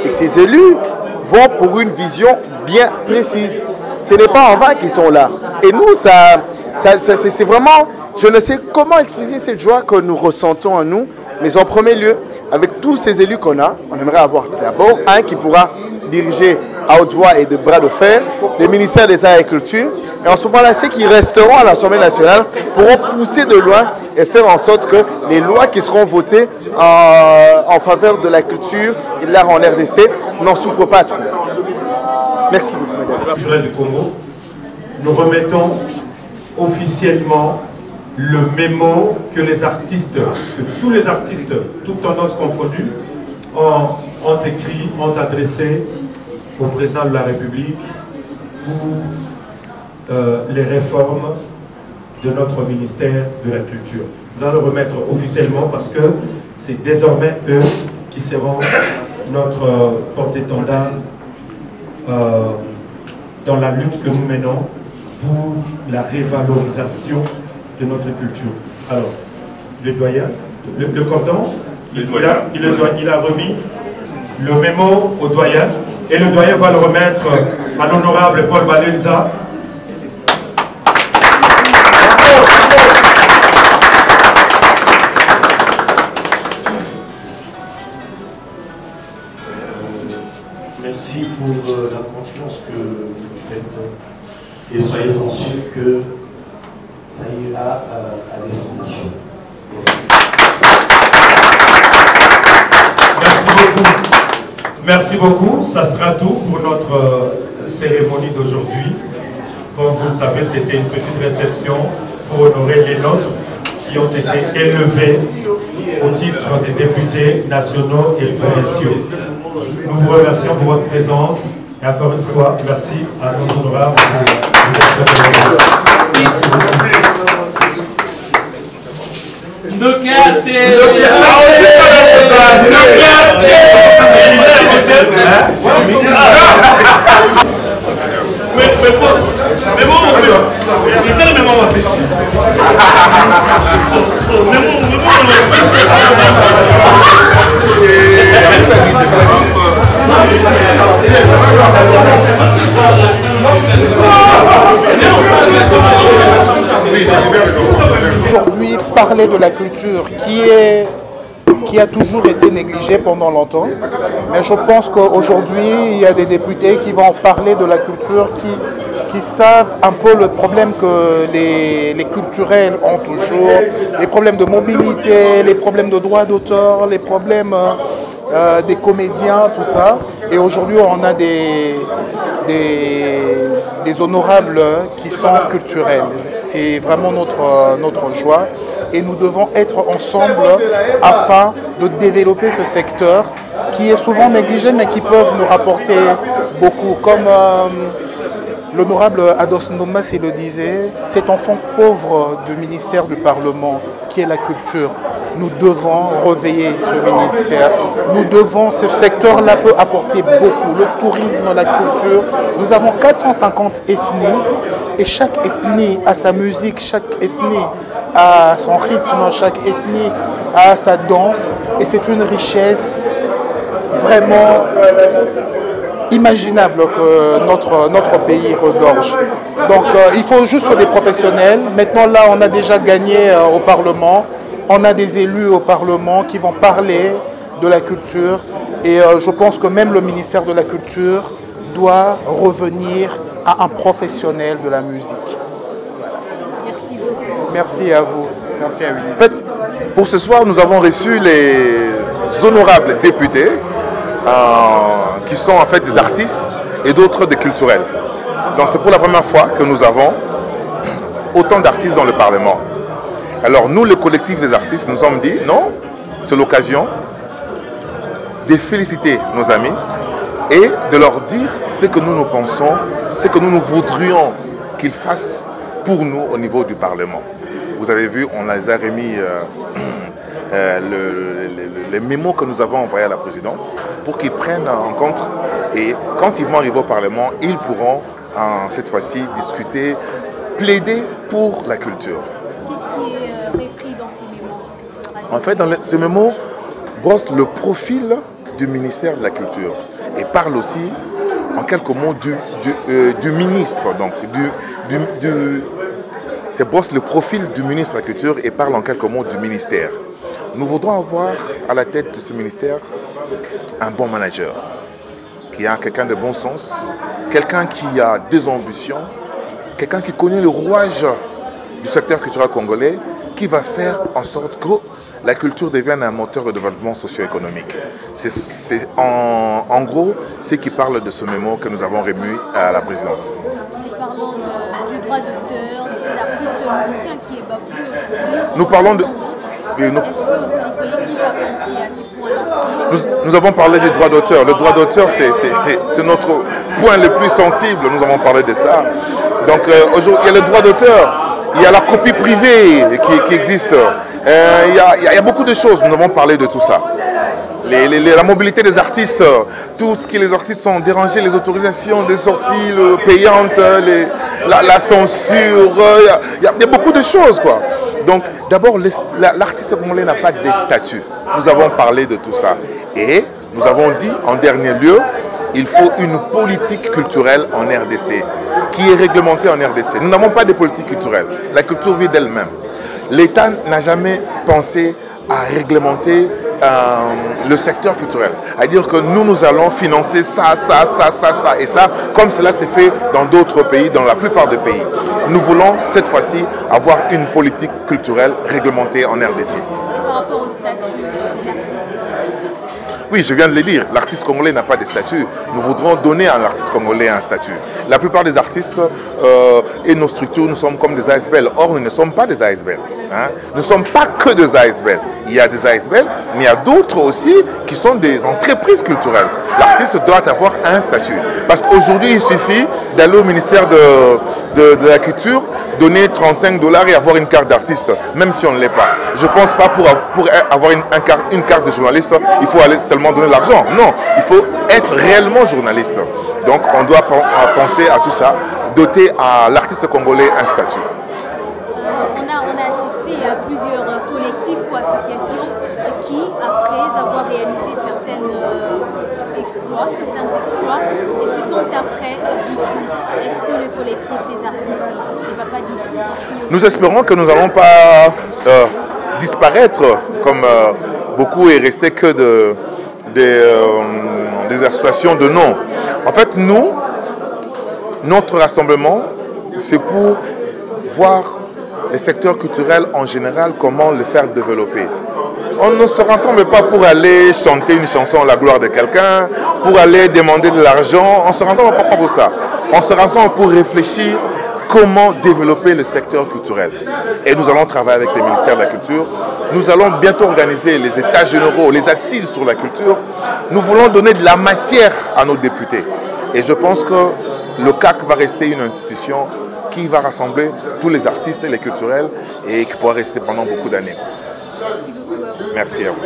Et ces élus vont pour une vision bien précise. Ce n'est pas en vain qu'ils sont là. Et nous, c'est vraiment, je ne sais comment expliquer cette joie que nous ressentons en nous, mais en premier lieu, avec tous ces élus qu'on a, on aimerait avoir d'abord un qui pourra diriger à haute voix et de bras de fer le ministère des Arts et Culture. Et en ce moment-là, ceux qui resteront à l'Assemblée nationale pourront pousser de loin et faire en sorte que les lois qui seront votées en faveur de la culture et de l'art en RDC n'en souffrent pas trop. Merci beaucoup, madame. Culturel du Congo, nous remettons officiellement le mémo que les artistes, que tous les artistes, toutes tendances confondues, ont écrit, ont adressé au président de la République pour les réformes de notre ministère de la Culture. Nous allons le remettre officiellement parce que c'est désormais eux qui seront notre porte-étendard dans la lutte que nous menons pour la révalorisation de notre culture. Alors, le doyen, le cordon, il a remis le mémo au doyen et le doyen va le remettre à l'honorable Paul Balenza. Merci pour la confiance que vous faites et soyez-en sûrs que ça ira à destination. Merci beaucoup. Ça sera tout pour notre cérémonie d'aujourd'hui. Comme vous le savez, c'était une petite réception pour honorer les nôtres qui ont été élevés au titre des députés nationaux et provinciaux. Nous vous remercions pour votre présence et encore une fois, merci à nos honorables pour votre présence. Merci beaucoup. Aujourd'hui, parler de la culture qui a toujours été négligée pendant longtemps, mais je pense qu'aujourd'hui, il y a des députés qui vont parler de la culture qui savent un peu le problème que les culturels ont toujours, les problèmes de mobilité, les problèmes de droits d'auteur, les problèmes des comédiens, tout ça. Et aujourd'hui, on a des honorables qui sont culturels. C'est vraiment notre joie. Et nous devons être ensemble afin de développer ce secteur qui est souvent négligé mais qui peuvent nous rapporter beaucoup. Comme l'honorable Ados Ndomas le disait, cet enfant pauvre du ministère du Parlement qui est la culture, nous devons réveiller ce ministère. Nous devons, ce secteur-là peut apporter beaucoup. Le tourisme, la culture. Nous avons 450 ethnies et chaque ethnie a sa musique, chaque ethnie a son rythme, chaque ethnie a sa danse et c'est une richesse vraiment imaginable que notre pays regorge. Donc il faut juste des professionnels. Maintenant là on a déjà gagné au Parlement, on a des élus au Parlement qui vont parler de la culture et je pense que même le ministère de la Culture doit revenir à un professionnel de la musique. Voilà. Merci beaucoup. Merci à vous. Merci à Winnie. En fait, pour ce soir, nous avons reçu les honorables députés qui sont en fait des artistes et d'autres des culturels. Donc c'est pour la première fois que nous avons autant d'artistes dans le Parlement. Alors nous, le collectif des artistes, nous sommes dit non, c'est l'occasion de féliciter nos amis et de leur dire ce que nous pensons, ce que nous voudrions qu'ils fassent pour nous au niveau du Parlement. Vous avez vu, on les a remis les mémos que nous avons envoyés à la présidence pour qu'ils prennent en compte et quand ils vont arriver au Parlement, ils pourront cette fois-ci discuter, plaider pour la culture. Qu'est-ce qui est repris dans ces mémos? En fait, dans ces mémos, brosse le profil du ministère de la Culture et parle aussi en quelques mots du ministre, donc c'est brosse le profil du ministre de la Culture et parle en quelques mots du ministère. Nous voudrons avoir à la tête de ce ministère un bon manager, qui a quelqu'un de bon sens, quelqu'un qui a des ambitions, quelqu'un qui connaît le rouage du secteur culturel congolais, qui va faire en sorte que la culture devienne un moteur de développement socio-économique. C'est en gros ce qui parle de ce mémo que nous avons remis à la présidence. Parlons du droit d'auteur, des artistes musiciens qui est bafoué. Nous parlons de... Est-ce que le collectif a pensé à ce point-là? Nous avons parlé du droit d'auteur. Le droit d'auteur, c'est notre point le plus sensible. Nous avons parlé de ça. Donc aujourd'hui, il y a le droit d'auteur, il y a la copie privée qui existe. Il y a beaucoup de choses. Nous avons parlé de tout ça. La mobilité des artistes, tout ce qui les artistes sont dérangés, les autorisations de sortie payantes, la censure, il y a beaucoup de choses, quoi. Donc d'abord, l'artiste congolais n'a pas de statut. Nous avons parlé de tout ça. Et nous avons dit, en dernier lieu, il faut une politique culturelle en RDC, qui est réglementée en RDC. Nous n'avons pas de politique culturelle. La culture vit d'elle-même. L'État n'a jamais pensé à réglementer le secteur culturel. C'est-à-dire que nous allons financer ça et ça, comme cela s'est fait dans d'autres pays, dans la plupart des pays. Nous voulons cette fois-ci avoir une politique culturelle réglementée en RDC. Par rapport au statut de l'artiste? Oui, je viens de le dire, l'artiste congolais n'a pas de statut. Nous voudrons donner à l'artiste congolais un statut. La plupart des artistes et nos structures, nous sommes comme des ASBL. Or, nous ne sommes pas des ASBL. Hein. Nous ne sommes pas que des ASBL. Il y a des ASBL, mais il y a d'autres aussi qui sont des entreprises culturelles. L'artiste doit avoir un statut. Parce qu'aujourd'hui, il suffit d'aller au ministère de la Culture, donner 35 $ et avoir une carte d'artiste, même si on ne l'est pas. Je ne pense pas pour avoir une carte de journaliste, il faut aller seulement donner l'argent. Non, il faut être réellement journaliste. Donc on doit penser à tout ça, doter à l'artiste congolais un statut. On a assisté à plusieurs collectifs ou associations qui, après avoir réalisé certains exploits, et se sont après dissous. Est-ce que le collectif des artistes ne va pas dissoudre? Nous espérons que nous n'allons pas disparaître, comme beaucoup est resté que des associations de nom. En fait, nous, Notre rassemblement, c'est pour voir le secteur culturel en général, comment le faire développer. On ne se rassemble pas pour aller chanter une chanson à la gloire de quelqu'un, pour aller demander de l'argent. On ne se rassemble pas pour ça. On se rassemble pour réfléchir comment développer le secteur culturel. Et nous allons travailler avec le ministère de la Culture. Nous allons bientôt organiser les états généraux, les assises sur la culture. Nous voulons donner de la matière à nos députés. Et je pense que le CAC va rester une institution qui va rassembler tous les artistes et les culturels et qui pourra rester pendant beaucoup d'années. Merci à vous.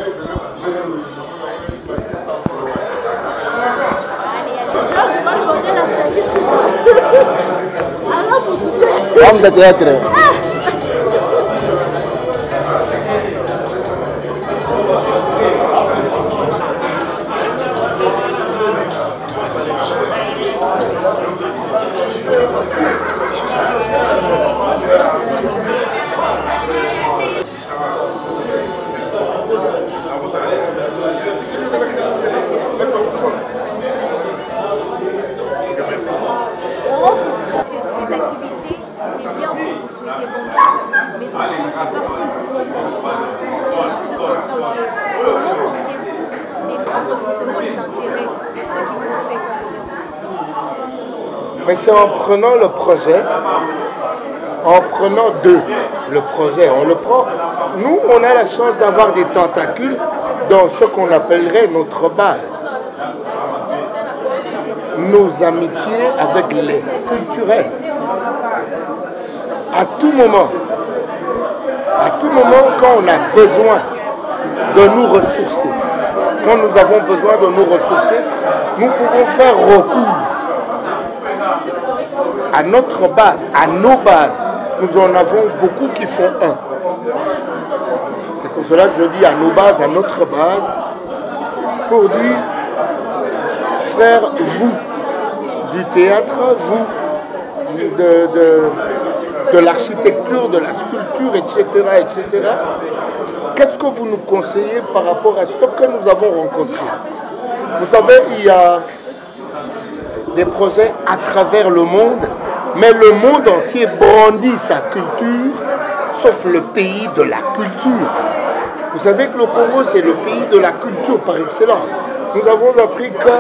Homme de théâtre. Cette activité est bien pour vous souhaiter bonne chance, mais aussi c'est parce qu'il vous faut confiance. Comment comptez-vous défendre justement les intérêts de ceux qui vous ont fait confiance? Mais c'est en prenant le projet, en prenant le projet, on le prend. Nous, on a la chance d'avoir des tentacules dans ce qu'on appellerait notre base. Nos amitiés avec les culturels. À tout moment, quand on a besoin de nous ressourcer, quand nous avons besoin de nous ressourcer, nous pouvons faire recours à notre base, à nos bases. Nous en avons beaucoup qui font un. C'est pour cela que je dis à nos bases, à notre base, pour dire, frères, vous, du théâtre, vous, de l'architecture, de la sculpture, etc., etc., qu'est-ce que vous nous conseillez par rapport à ce que nous avons rencontré? Vous savez, il y a des projets à travers le monde, mais le monde entier brandit sa culture, sauf le pays de la culture. Vous savez que le Congo, c'est le pays de la culture par excellence. Nous avons appris que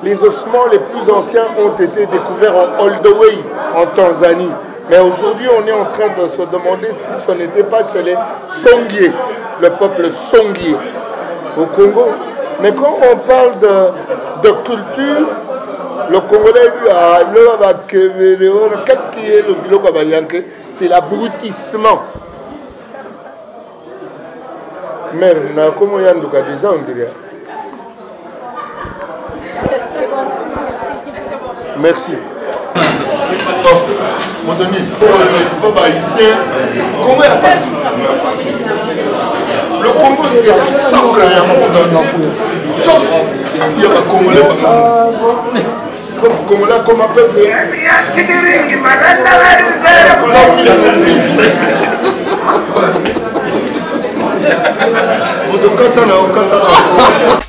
les ossements les plus anciens ont été découverts en Oldoway, en Tanzanie. Mais aujourd'hui, on est en train de se demander si ce n'était pas chez les Songhé, le peuple Songhé au Congo. Mais quand on parle de culture, le Congolais dit, qu'est-ce qui est le biloko bayanke? C'est l'abrutissement. Mais comment il y a déjà, on dirait. Merci. Mon donné, pas haïtien, Congo il n'y a pas le Congo c'est des sang à un monde entier. Sauf il y a des Congolais. C'est comme les Congolais comme un peuple. Vous de Katana au Katana.